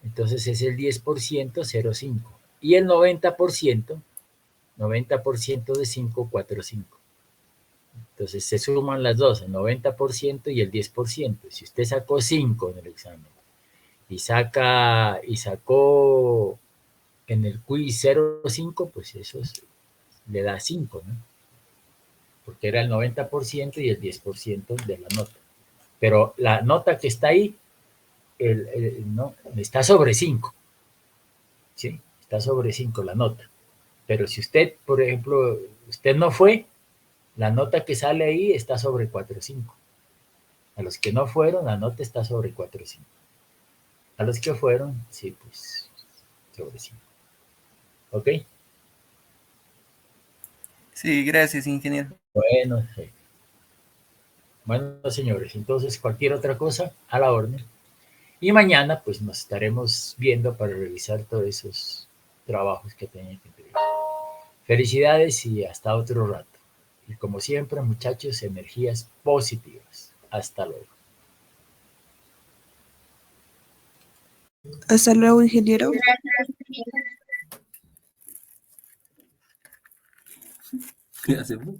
entonces es el 10%, 0,5. Y el 90% de 5, 4, 5. Entonces se suman las dos, el 90% y el 10%. Si usted sacó 5 en el examen y sacó en el quiz 0,5, pues eso le da 5, ¿no? Porque era el 90% y el 10% de la nota. Pero la nota que está ahí, no, está sobre 5. ¿Sí? Está sobre 5 la nota. Pero si usted, por ejemplo, usted no fue, la nota que sale ahí está sobre 4 o 5. A los que no fueron, la nota está sobre 4 o 5. A los que fueron, sí, pues sobre 5. ¿Ok? Sí, gracias, ingeniero. Bueno, sí. Bueno, señores, entonces cualquier otra cosa, a la orden. Y mañana, pues nos estaremos viendo para revisar todos esos trabajos que tenían que entregar. Felicidades y hasta otro rato. Y como siempre, muchachos, energías positivas. Hasta luego. Hasta luego, ingeniero. ¿Qué hacemos?